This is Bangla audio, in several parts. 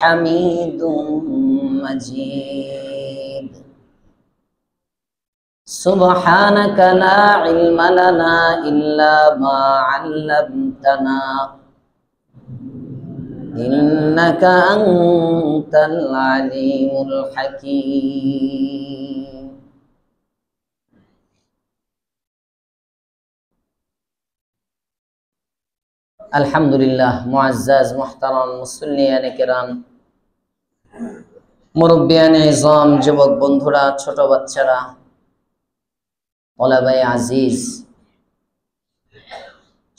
حميد مجيد سبحانك لا علم لنا إلا ما علمتنا إنك أنت العليم الحكيم আলহামদুলিল্লাহ মুআজ্জাজ মুহতারাম মুসল্লিয়ান কিরাম মুরব্বিয়ান ইজাম যুবক বন্ধুরা ছোট বাচ্চারা ওলামায়ে আজিজ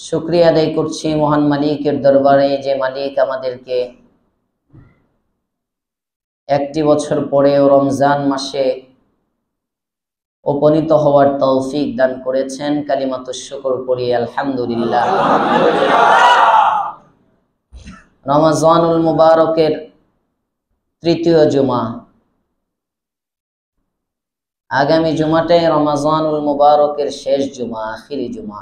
শুকরিয়া আদায় করছি মহান মালিকের দরবারে যে মালিক আমাদেরকে একটি বছর পরেও রমজান মাসে উপনীত হওয়ার তৌফিক দান করেছেন। কালিমাতুশ শুকর করি আলহামদুলিল্লাহ। রমজানুল মুবারকের তৃতীয় জুমা, আগামী জুমাটাই রমজানুল মুবারকের শেষ জুমা, আখিরি জুমা।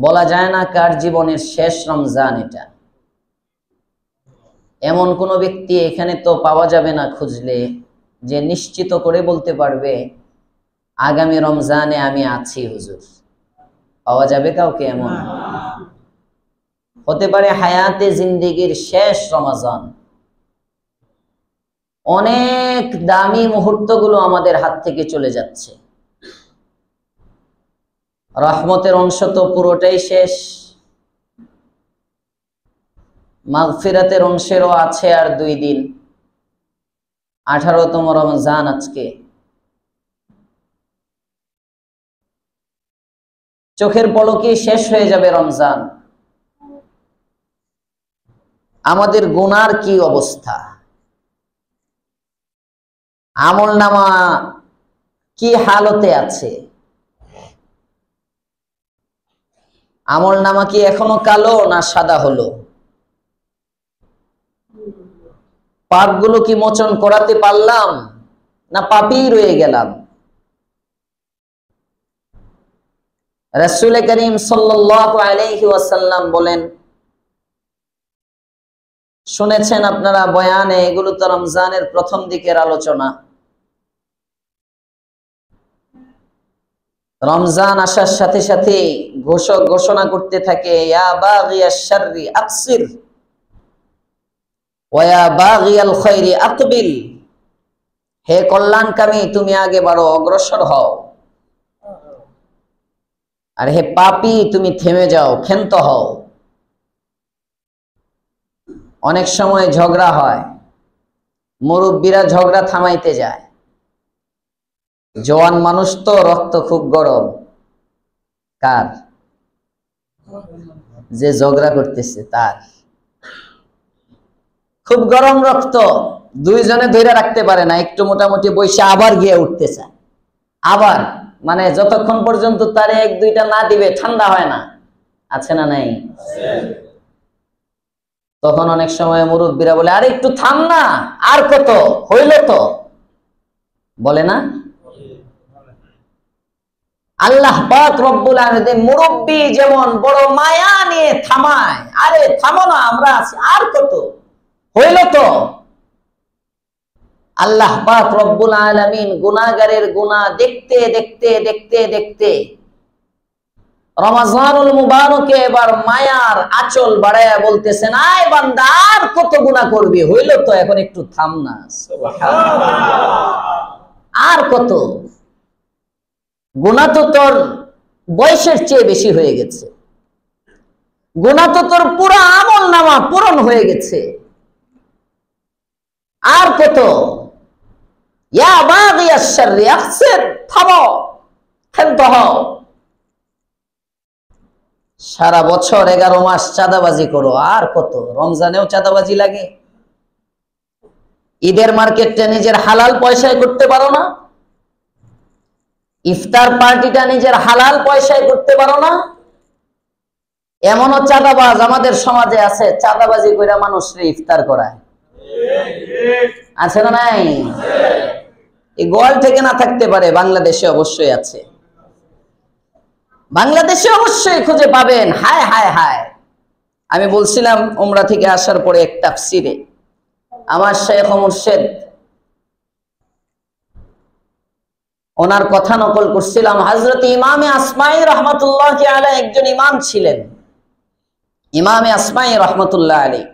বলা যায় না কার জীবনের শেষ রমজান এটা। এমন কোন ব্যক্তি এখানে তো পাওয়া যাবে না খুঁজলে যে নিশ্চিত করে বলতে পারবে আগামী রমজানে আমি আছি হুজুর। পাওয়া যাবে কাউকে এমন? হতে পারে হায়াতে জিন্দেগির শেষ রমজান। অনেক দামি মুহূর্তগুলো আমাদের হাত থেকে চলে যাচ্ছে। রহমতের অংশ তো পুরোটাই শেষ, মাগফিরাতের অংশেরও আছে আর 2 দিন। 18তম রমজান আজকে। চোখের পলকেই শেষ হয়ে যাবে রমজান। আমাদের গুনার কি অবস্থা, আমলনামা কি হালতে আছে? আমলনামা কি এখনো কালো না সাদা হলো? পাপগুলো কি মোচন করাতে পারলাম না পাপী রয়ে গেলাম? রাসূল করিম সাল্লাল্লাহু আলাইহি ওয়াসাল্লাম বলেন, শুনেছেন আপনারা বয়ানে, এগুলো তো রমজানের প্রথম দিকের আলোচনা। রমজান আসার সাথে সাথে ঘোষক ঘোষণা করতে থাকে, ইয়া বাগিয়াশ শাররি আকসির ওয়া বাগিয়াল খায়রি আকবিল। হে কল্যাণকামী, তুমি আগে বাড়ো, অগ্রসর হও। আর হে পাপী, তুমি থেমে যাও, ক্ষান্ত হও। অনেক সময় ঝগড়া হয়, মুরব্বীরা ঝগড়া থামাইতে যায়। জওয়ান মানুষ তো রক্ত খুব গরম। কার? যে ঝগড়া করতেছে তার খুব গরম রক্ত। 2 জনে ধরে রাখতে পারে না, একটু মোটামুটি বসে আবার গিয়ে উঠতে চায়। আবার মানে যতক্ষণ পর্যন্ত তার 1-2টা না দিবে ঠান্ডা হয় না। আছে না নাই? তখন অনেক সময় মুরব্বীরা বলে, আরে একটু থাম না, আর কত হইল তো, বলে না? আল্লাহ পাক রব্বুল আলামিন মুরব্বী যেমন বড় মায়া নিয়ে থামায়, আরে থামো না, আমরা আছি, আর কত হইল তো। আল্লাহ পাক রব্বুল আলামিন গুনাহগারের গুনাহ দেখতে দেখতে দেখতে দেখতে রমজানুল মুবারকে এবার মায়ার আঁচল বাড়ায়া বলতেছেন, আয় বান্দা, আর কত গুনাহ করবি, হইল তো, এখন একটু থাম না। আর কত গুনাহ তো তোর বয়সের চেয়ে বেশি হয়ে গেছে, গুনাহ তো তোর পুরো আমলনামা পূরণ হয়ে গেছে, আর কত। ইয়া বাগিয়াশ শাররি আকসির, থামো, ক্ষান্ত হও। সারা বছর 11 মাস চাঁদাবাজি করো, আর কত। রমজানেও চাঁদাবাজি লাগে। ঈদের মার্কেটটা নিজের হালাল পয়সায় করতে পারো না? ইফতার পার্টিটা নিজের হালাল পয়সায় করতে পারো না? এমনও চাঁদাবাজ আমাদের সমাজে আছে, চাঁদাবাজি কইরা মানুষরে ইফতার করায়। আছে না নাই? এই গোয়াল থেকে না থাকতে পারে, বাংলাদেশে অবশ্যই আছে। বাংলাদেশে অবশ্যই খুঁজে পাবেন। হায় হায় হায়, আমি বলছিলাম উমরা থেকে আসার পরে এক তাফসিরে আমার শাইখ মুর্শিদ ওনার কথা নকল করছিলাম। হযরত ইমামে আসমাঈ রাহমাতুল্লাহি আলাইহি একজন ইমাম ছিলেন। ইমামে আসমাঈ রাহমাতুল্লাহি আলাইহি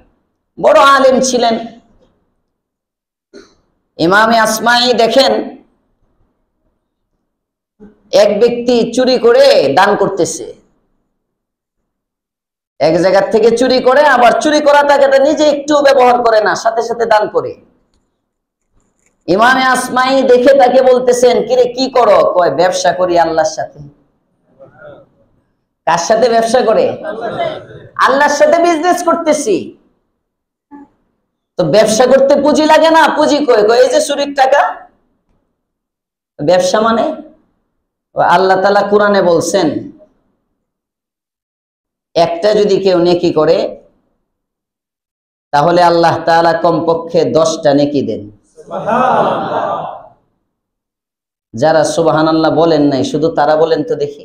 বড় আলেম ছিলেন। ইমামে আসমাঈ দেখেন এক ব্যক্তি চুরি করে দান করতেছে, এক জায়গা থেকে চুরি করে, আবার চুরি করা টাকাটা নিজে একটু ব্যবহার করে না, সাথে সাথে দান করে। ইমামে আসমাঈ দেখে তাকে বলতেছেন, কিরে কি করো? কয় ব্যবসা করি আল্লাহর সাথে। কার সাথে ব্যবসা করে? আল্লাহর সাথে বিজনেস করতেছি। তো ব্যবসা করতে পুঁজি লাগে না? পুঁজি কই? কয় এই যে চুরির টাকা। ব্যবসা মানে আল্লাহ তাআলা কোরআনে বলছেন, একটা যদি কেউ নেকি করে তাহলে আল্লাহ তাআলা কমপক্ষে 10টা নেকি দেন। যারা সুবহানাল্লাহ বলেন নাই, শুধু তারা বলেন তো দেখি।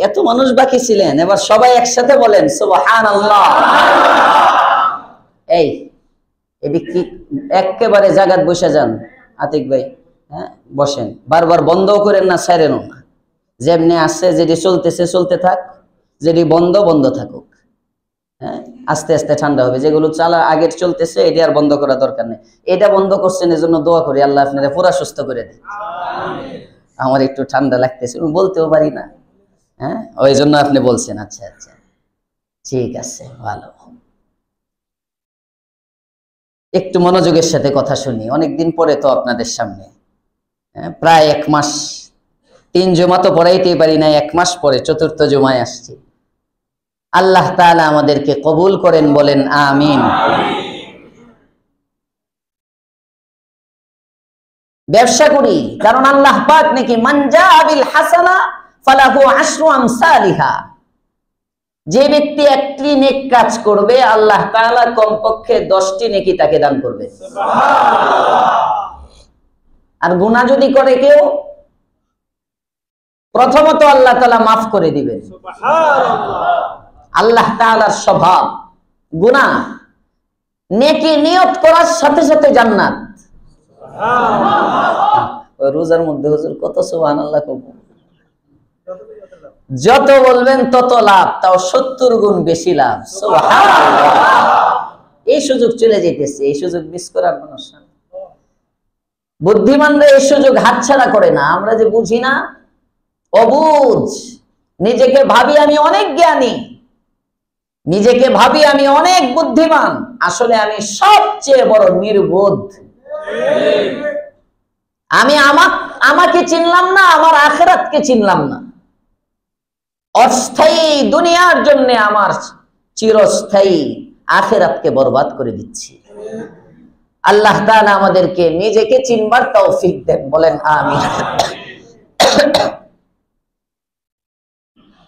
এত মানুষ বাকি ছিলেন, এবার সবাই একসাথে বলেন সুবহানাল্লাহ। এই এদিক কি একেবারে জায়গায় বসে যান আতিক ভাই, হ্যাঁ বসেন, বারবার বন্ধ করেন না, ছাড়েনও না। যেমনি আছে, যেটি চলতেছে চলতে থাক, যেটি বন্ধ বন্ধ থাকুক। হ্যাঁ, আস্তে আস্তে ঠান্ডা হবে। যেগুলো চালা আগের চলতেছে এটা আর বন্ধ করা দরকার নেই। এটা বন্ধ করছেন, এর জন্য দোয়া করি আল্লাহ আপনারা পুরা সুস্থ করে দেন। আমার একটু ঠান্ডা লাগতেছে, বলতেও পারি না, হ্যাঁ ওই জন্য আপনি বলছেন। আচ্ছা আচ্ছা ঠিক আছে, ভালো। একটু মনোযোগের সাথে কথা শুনি, অনেকদিন পরে তো আপনাদের সামনে, প্রায় 1 মাস, 3 জুমা তো পড়াইতেই পারি না, 1 মাস পরে 4র্থ জুমায় আসছি। আল্লাহ তাআলা আমাদেরকে কবুল করেন, বলেন আমিন। ব্যবসা করি কারণ আল্লাহ পাক নাকি মান জাআ বিল হাসানা ফালাহু আশরু আমসালিহা, যে ব্যক্তি একটি নেক কাজ করবে আল্লাহ তাআলা কমপক্ষে 10টি নেকি তাকে দান করবে। আর গুনাহ যদি করে কেউ, প্রথমত আল্লাহ তাআলা মাফ করে দিবেন। আল্লাহ তাআলার স্বভাব গুনাহ, নেকি নিয়ত করার সাথে সাথে জান্নাত। ওই রোজার মধ্যে হুজুর কত সুবহানাল্লাহ কব, যত বলবেন তত লাভ, তাও 70 গুণ বেশি লাভ। সুবহানাল্লাহ। এই সুযোগ চলে যেতেছে, এই সুযোগ মিস করার মানুষ না। বুদ্ধিমানরা এই সুযোগ হাতছাড়া করে না। আমরা যে বুঝি না, অবুঝ, নিজেকে ভাবি আমি অনেক জ্ঞানী, নিজেকে ভাবি আমি অনেক বুদ্ধিমান, আসলে আমি সবচেয়ে বড় নির্বোধ। আমি আমাকে চিনলাম না, আমার আখিরাতকে চিনলাম না। অস্থায়ী দুনিয়ার জন্য আমার চিরস্থায়ী আখিরাতকে বরবাদ করে দিচ্ছি। আল্লাহ তাআলা আমাদেরকে নিজেকে চিনবার তৌফিক দেন, বলেন আমিন।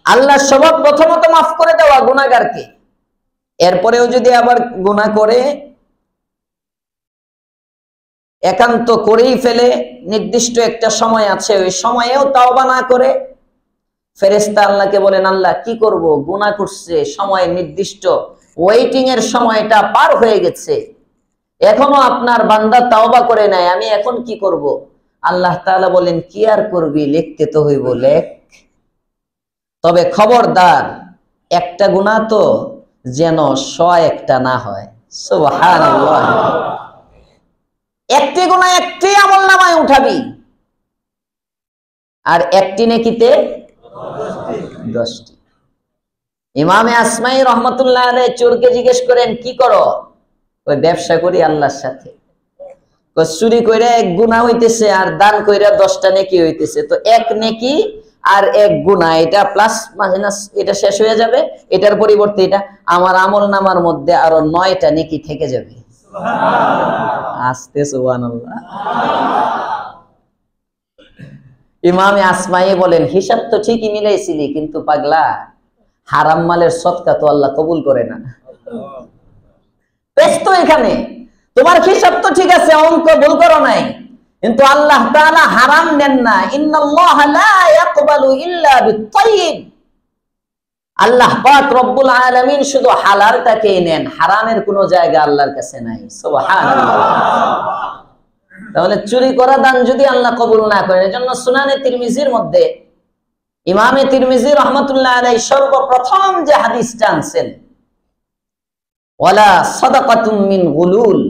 আল্লাহ স্বভাব প্রথমত মাফ করে দেওয়া গুনাহগারকে, এরপরেও যদি আবার গুনাহ করে, একান্ত করেই ফেলে, নির্দিষ্ট একটা সময় আছে, ওই সময়েও তাওবা না করে, ফেরেশতা আল্লাহকে বলেন আল্লাহ কি করব, গুনাহ করছে, সময় নির্দিষ্ট ওয়েটিং এর সময়টা পার হয়ে গেছে, এখনো আপনার বান্দা তাওবা করে নাই, আমি এখন কি করব? আল্লাহ তাআলা বলেন কি আর করবি, লিখতে তো হইব, লেখ। তবে খবরদার একটা গুনাহ তো যেন 100টা না হয়। সুবহানাল্লাহ। একটি গুনাহ একটি আমলনামায় উঠাবি, আর একটি নেকিতে 10টি। ইমামে আসমাঈ রাহমাতুল্লাহ আলাইহি চোরকে জিজ্ঞেস করেন কি করো? ওই ব্যবসা করি আল্লাহর সাথে। চুরি কইরা 1 গুনাহ হইতেছে, আর দান কইরা 10টা নেকি হইতেছে, তো 1 নেকি আর 1 গুনাহ, এটা প্লাস মাইনাস, এটা শেষ হয়ে যাবে, এটার পরিবর্তে এটা আমার আমলনামার মধ্যে আরো 9টা নেকি থেকে যাবে। সুবহানাল্লাহ। আস্তে সুবহানাল্লাহ। ইমামে আসমাঈ বলেন হিসাব তো ঠিকই মিলাইছিলি, কিন্তু পাগলা হারাম মালের সদকা তো আল্লাহ কবুল করে না। বেশ তো এখানে তোমার হিসাব তো ঠিক আছে, অঙ্ক ভুল করো নাই, কিন্তু আল্লাহ তাআলা হারাম নেন না। ইন্নাল্লাহা লা ইয়াকবালু ইল্লা বিত-তাইয়্যিব। আল্লাহ পাক রব্বুল আলামিন শুধু হালালটাকেই নেন, হারামের কোনো জায়গা আল্লাহর কাছে নাই। সুবহানাল্লাহ। তাহলে চুরি করা দান যদি আল্লাহ কবুল না করেন, এজন্য সুনানে তিরমিজির মধ্যে ইমামে তিরমিজি রাহমাতুল্লাহ আলাইহি সর্বপ্রথম যে হাদিসটা আনছেন, ওয়ালা সাদাকাতুম মিন গুলুল,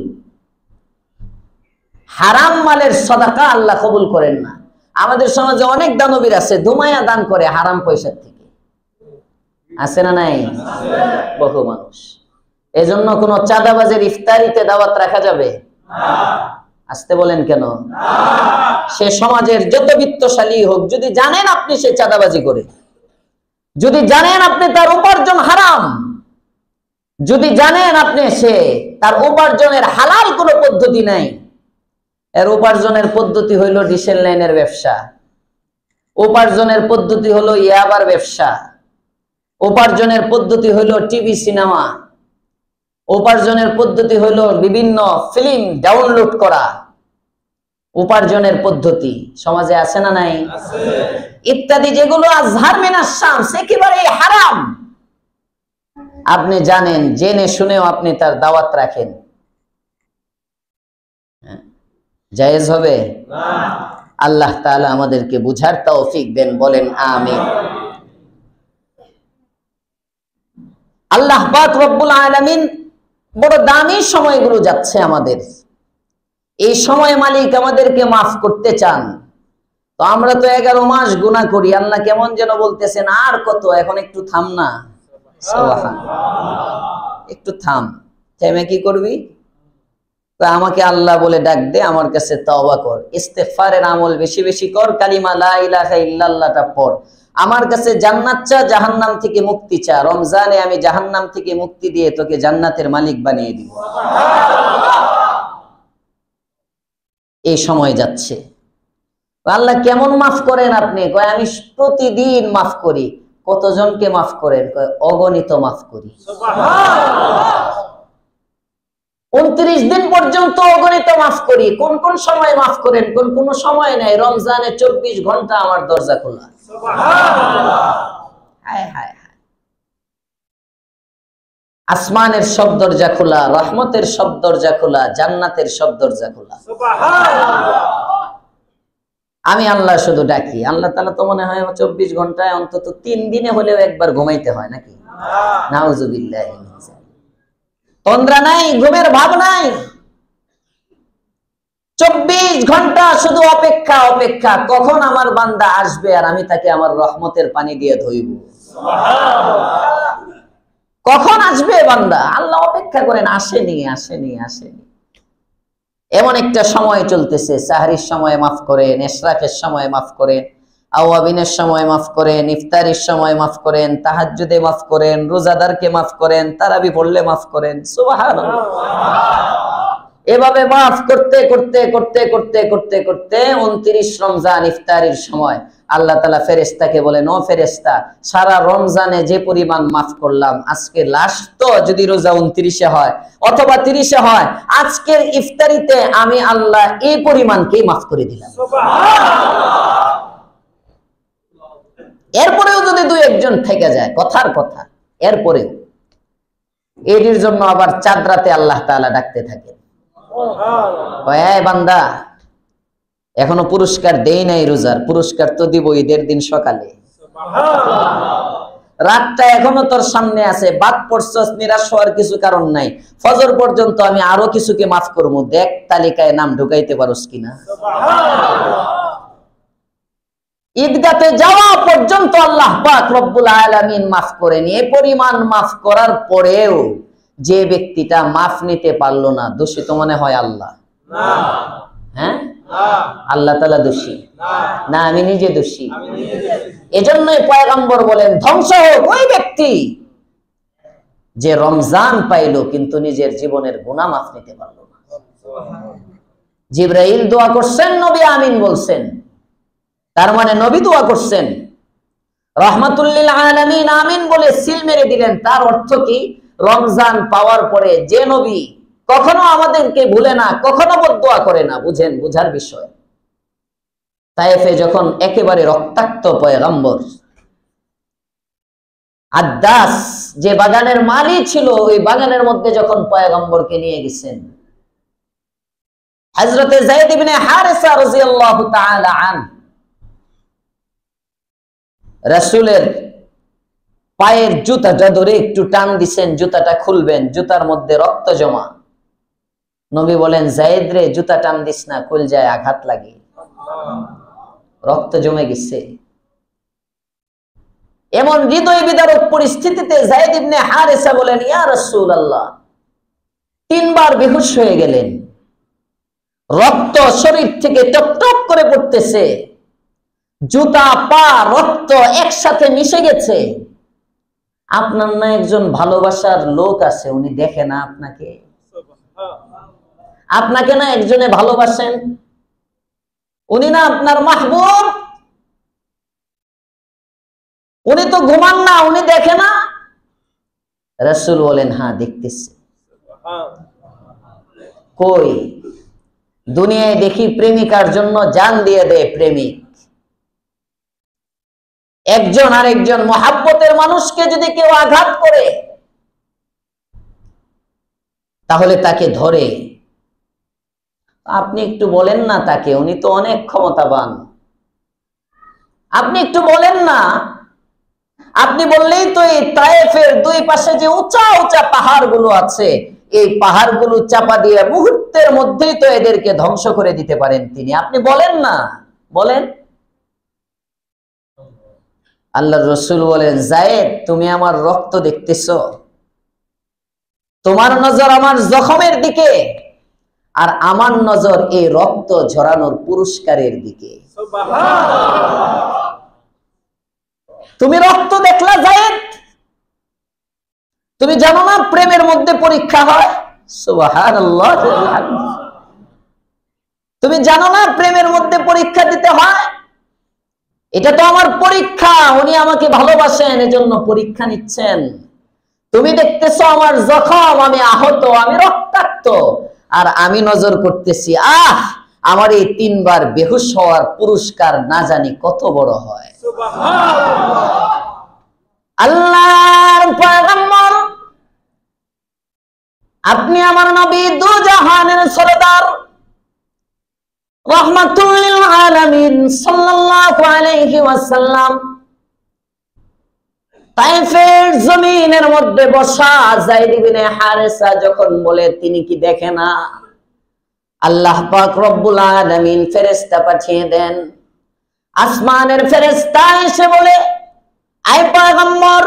হারাম মালের সাদাকা আল্লাহ কবুল করেন না। আমাদের সমাজে অনেক দানবীর আছে, ধুমায়া দান করে হারাম পয়সার থেকে, আছে না নাই? বহু মানুষ। এজন্য কোন চাঁদাবাজের ইফতারিতে দাওয়াত রাখা যাবে না। আসতে বলেন কেন? সে সমাজের যত বিত্তশালী হোক, যদি জানেন আপনি সে চাঁদাবাজি করে, যদি জানেন আপনি তার উপার্জন হারাম, যদি জানেন আপনি সে তার উপার্জনের হালাল কোনো পদ্ধতি নাই, এর উপার্জনের পদ্ধতি হইল ডিসেল লাইনের ব্যবসা, উপার্জনের পদ্ধতি হলো ইয়াবার ব্যবসা, উপার্জনের পদ্ধতি হইল টিভি সিনেমা, উপার্জনের পদ্ধতি হইল বিভিন্ন ফিল্ম ডাউনলোড করা, উপার্জনের পদ্ধতি সমাজে আছে না নাই? ইত্যাদি, যেগুলো আজহার মিনাস শামস, একেবারে হারাম। আপনি জানেন, জেনে শুনেও আপনি তার দাওয়াত রাখেন, জায়েজ হবে না। আল্লাহ তাআলা আমাদেরকে বুঝার তৌফিক দেন, বলেন আমিন। আল্লাহ পাক রব্বুল আলামিন বড় দামি সময়গুলো যাচ্ছে আমাদের, এই সময় মালিক আমাদেরকে মাফ করতে চান। তো আমরা তো 11 মাস গুনাহ করি, আল্লাহ কেমন যেন বলতেছেন, আর কত, এখন একটু থাম না, একটু থাম। থেমে কি করবি? আমাকে আল্লাহ বলে ডাক দে, আমার কাছে তওবা কর, ইস্তেগফারের আমল বেশি বেশি কর, কালিমা লা ইলাহা ইল্লাল্লাহটা পড়, আমার কাছে জান্নাত চা, জাহান্নাম থেকে মুক্তি চা, রমজানে আমি জাহান্নাম থেকে মুক্তি দিয়ে তোকে জান্নাতের মালিক বানিয়ে দিব। এই সময় যাচ্ছে। আল্লাহ কেমন মাফ করেন আপনি? কয় আমি প্রতিদিন মাফ করি। কতজনকে মাফ করেন? কয় অগণিত মাফ করি। 29 দিন পর্যন্ত অগণিত মাফ করি। কোন কোন সময় মাফ করেন? কোন কোন সময় নাই। রমজানে 24 ঘন্টা আমার দরজা খোলা। হায় হায় হায়। আসমানের সব দরজা খোলা, রহমতের সব দরজা খোলা, জান্নাতের সব দরজা খোলা। আমি আল্লাহ শুধু ডাকি। আল্লাহ তাআলা তো মনে হয় 24 ঘন্টায় অন্তত 3 দিনে হলেও একবার ঘুমাইতে হয় নাকি? নাউজুবিল্লাহ। তন্দ্রা নাই, ঘুমের ভাব নাই, 24 ঘন্টা শুধু অপেক্ষা অপেক্ষা, কখন আমার বান্দা আসবে আর আমি তাকে আমার রহমতের পানি দিয়ে ধুইব। কখন আসবে বান্দা? আল্লাহ অপেক্ষা করেন, আসেনি আসেনি আসেনি। এমন একটা সময় চলতেছে, সাহরির সময় মাফ করেন, ইশরাকের সময় মাফ করেন, আওয়াবিনের সময় মাফ করেন, ইফতারির সময় মাফ করেন, তাহাজ্জুদে মাফ করেন, রোজাদারকে মাফ করেন, তারাবি পড়লে মাফ করেন। সুবহানাল্লাহ। এভাবে মাফ করতে করতে করতে করতে করতে করতে 29 রমজান ইফতারির সময় আল্লাহ তাআলা ফেরেশতাকে বলেন, ও ফেরেশতা, সারা রমজানে যে পরিমাণ মাফ করলাম, আজকে লাস্ট তো যদি রোজা 29-এ হয় অথবা 30-এ হয়, আজকের ইফতারিতে আমি আল্লাহ এই পরিমাণকেই মাফ করে দিলাম। এরপরেও যদি 2-1 থেকে যায়, কথার কথা, এরপরেও এর জন্য আবার চাঁদ রাতে আল্লাহ তাআলা ডাকতে থাকে, ওই বান্দা, এখনো পুরস্কার দেই নাই রোজার, পুরস্কার তো দিব ঈদের দিন সকালে। রাতটা এখনো তোর সামনে আছে, বাদ পড়ছস, নিরাশ হওয়ার কিছু কারণ নাই, ফজর পর্যন্ত আমি আরো কিছুকে মাফ করবো, দেখ তালিকায় নাম ঢুকাইতে পারোস কিনা। ঈদগাতে যাওয়া পর্যন্ত আল্লাহ পাক রব্বুল আলামিন মাফ করেন। এই পরিমাণ মাফ করার পরেও যে ব্যক্তিটা মাফ নিতে পারলো না, দোষী তো মনে হয় আল্লাহ? হ্যাঁ, আল্লাহ তাআলা দোষী না, আমি নিজে দোষী। এজন্যই পয়গম্বর বলেন, ধ্বংস হোক ওই ব্যক্তি যে রমজান পাইলো কিন্তু নিজের জীবনের গুনাহ মাফ নিতে পারলো না। জিবরাইল দোয়া করছেন, নবী আমিন বলছেন, তার মানে নবী দোয়া করছেন, রাহমাতুল লিল আলামিন আমিন বলে সিল মেরে দিলেন। তার অর্থ কি? রমজান পাওয়ার পরে যে নবী কখনো আমাদেরকে ভুলে না, কখনো বদদোয়া করে না। বুঝেন, বুঝার বিষয়। তায়েফে যখন একেবারে রক্তাক্ত পয়গম্বর আদ্দাস যে বাগানের মালি ছিল, ওই বাগানের মধ্যে যখন পয়গম্বরকে নিয়ে গেছেন, হযরতে যায়েদ ইবনে হারেসা রাদিয়াল্লাহু তাআলা আনহু রাসূলের পায়ের জুতাটা ধরে একটু টান দিছেন, জুতাটা খুলবেন, জুতার মধ্যে রক্ত জমা। নবী বলেন, যায়েদ রে, জুতা টান দিস না, কলজায় আঘাত লাগে, রক্ত জমে গেছে। এমন হৃদয় বিদারক পরিস্থিতিতে যায়েদ ইবনে হারেসা বলেন, ইয়া রাসূলুল্লাহ, 3 বার বেহুশ হয়ে গেলেন, রক্ত শরীর থেকে টপ টপ করে পড়তেছে, জুতা পা রক্ত একসাথে মিশে গেছে। আপনার না একজন ভালোবাসার লোক আছে, উনি দেখে না আপনাকে? আপনাকে না একজনে ভালোবাসেন, উনি না আপনার মাহবুব? উনি তো ঘুমান না, উনি দেখে না? রাসূল বলেন, হ্যাঁ দেখতেছে। কই, দুনিয়ায় দেখি প্রেমিকার জন্য জান দিয়ে দেয় প্রেমিক। একজন আরেকজন মহাব্বতের মানুষকে যদি কেউ আঘাত করে, তাহলে তাকে ধরে। আপনি একটু বলেন না তাকে, উনি তো অনেক ক্ষমতাবান, আপনি একটু বলেন না। আপনি বললেই তো এই তায়েফের 2 পাশে যে উঁচা উঁচা পাহাড়গুলো আছে, এই পাহাড়গুলো চাপা দিয়ে মুহূর্তের মধ্যেই তো এদেরকে ধ্বংস করে দিতে পারেন তিনি। আপনি বলেন না, বলেন। আল্লাহর রাসূল বলেন, যায়েদ, তুমি আমার রক্ত দেখতেছো, তোমার নজর আমার জখমের দিকে, আর আমার নজর এই রক্ত ঝরানোর পুরস্কারের দিকে। তুমি রক্ত দেখলা যায়েদ? তুমি জানো না প্রেমের মধ্যে পরীক্ষা হয়? সুবহানাল্লাহ। তুমি জানো না প্রেমের মধ্যে পরীক্ষা দিতে হয়? এটা তো আমার পরীক্ষা, উনি আমাকে ভালোবাসেন, এজন্য পরীক্ষা নিচ্ছেন। তুমি দেখতেছো আমার জখম, আমি আহত, আমি রক্তাক্ত, আর আমি নজর করতেছি, আমার এই 3 বার বেহুশ হওয়ার পুরস্কার না জানি কত বড় হয়। আল্লাহর পয়গম্বর, আপনি আমার নবী, দু জাহানের সরদার, রাহমাতুল লিল আলামিন সাল্লাল্লাহু আলাইহি ওয়াসাল্লাম, তায়েফের জমিনের মধ্যে বসা যায়েদ ইবনে হারেসা যখন বলে, তিনি কি দেখে না? আল্লাহ পাক রব্বুল আলামিন ফেরেশতা পাঠিয়ে দেন। আসমানের ফেরেশতা এসে বলে, আয় পয়গম্বর,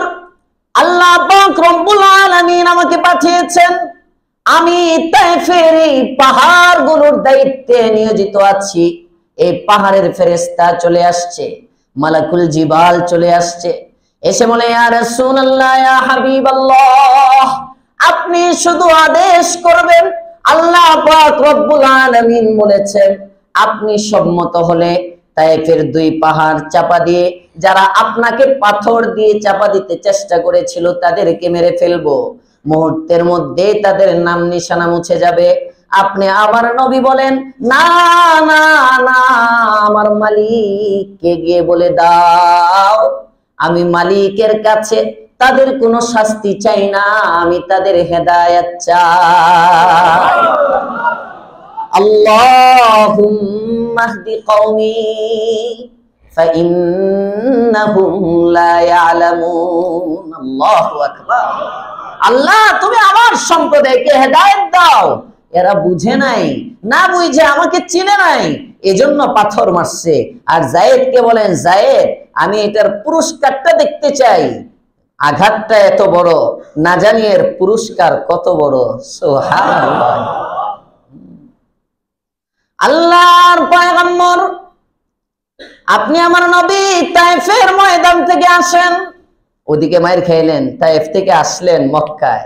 আল্লাহ পাক রব্বুল আলামিন আমাকে পাঠিয়েছেন, আমি তায়েফের এই পাহাড়গুলোর দায়িত্বে নিয়োজিত আছি। এই পাহাড়ের ফেরেশতা চলে আসছে, মালাকুল জিবাল চলে আসছে, এসে বলে, ইয়া রাসূলুল্লাহ, ইয়া হাবিবাল্লাহ, আপনি শুধু আদেশ করবেন। আল্লাহ পাক রব্বুল আলামিন বলেছেন, আপনি সম্মত হলে তায়েফের 2 পাহাড় চাপা দিয়ে যারা আপনাকে পাথর দিয়ে চাপা দিতে চেষ্টা করেছিল তাদেরকে মেরে ফেলবো, মুহূর্তের মধ্যে তাদের নাম নিশানা মুছে যাবে। আপনি আবার নবী বলেন, না না না, আমার মালিককে গিয়ে বলে দাও, আমি মালিকের কাছে তাদের কোনো শাস্তি চাই না, আমি তাদের হেদায়েত চাই। আল্লাহুম্মা হদি কওমি ফাইন্নাহুম লা ইয়ালামুন। আল্লাহু আকবার। আল্লাহ, তুমি আমার সম্প্রদায়কে হেদায়েত দাও, এরা বুঝে নাই, না বুঝে আমাকে চিনে নাই, এজন্য পাথর মারছে। আর যায়েদকে বলেন, যায়েদ, আমি এটার পুরস্কারটা দেখতে চাই, আঘাতটা এত বড়, না জানি এর পুরস্কার কত বড়। সুবহানাল্লাহ। আল্লাহর পয়গম্বর, আপনি আমার নবী তায়েফের ময়দান থেকে আসেন, ওদিকে মাইর খাইলেন, তায়েফ থেকে আসলেন মক্কায়,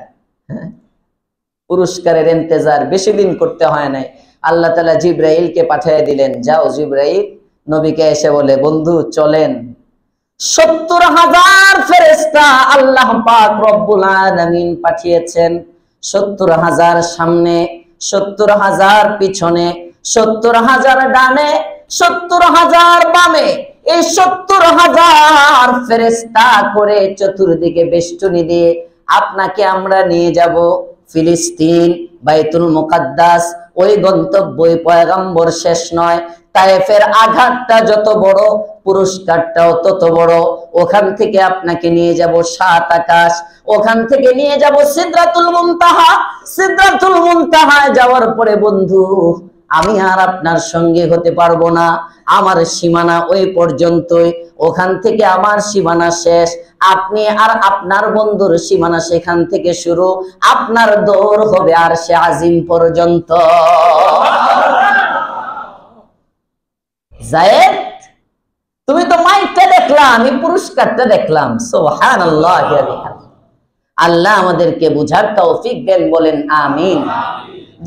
পুরস্কারের ইন্তজার বেশি দিন করতে হয় নাই। আল্লাহ তাআলা জিবরাইলকে পাঠিয়ে দিলেন, যাও জিবরাইল, নবীকে এসে বলে, বন্ধু চলেন। 70,000 ফেরেশতা আল্লাহ পাক রব্বুল আলামিন পাঠিয়েছেন। 70,000 সামনে, 70,000 পিছনে, 70,000 ডানে, 70,000 বামে, এই 70,000 ফেরেশতা করে চতুর্দিকে বেষ্টনী দিয়ে আপনাকে আমরা নিয়ে যাব ফিলিস্তিন, বাইতুল মুকাদ্দাস। ওই গন্তব্য পয়গম্বর শেষ নয়, তায়েফের আঘাতটা যত বড়, পুরস্কারটাও তত বড়। ওখান থেকে আপনাকে নিয়ে যাব 7 আকাশ, ওখান থেকে নিয়ে যাব সিদরাতুল মুনতাহা। সিদরাতুল মুনতাহায় যাওয়ার পরে বন্ধু, আমি আর আপনার সঙ্গে হতে পারবো না, আমার সীমানা ওই পর্যন্তই, ওখান থেকে আমার সীমানা শেষ। আপনি আর আপনার বন্ধুর সীমানা সেখান থেকে শুরু, আপনার দৌড় হবে আরশে আজিম পর্যন্ত। যায়েদ, তুমি তো মাইকটা দেখলাম, আমি পুরস্কারটা দেখলাম। সুবহানাল্লাহ। আল্লাহ আমাদেরকে বুঝার তৌফিক দেন, বলেন আমিন।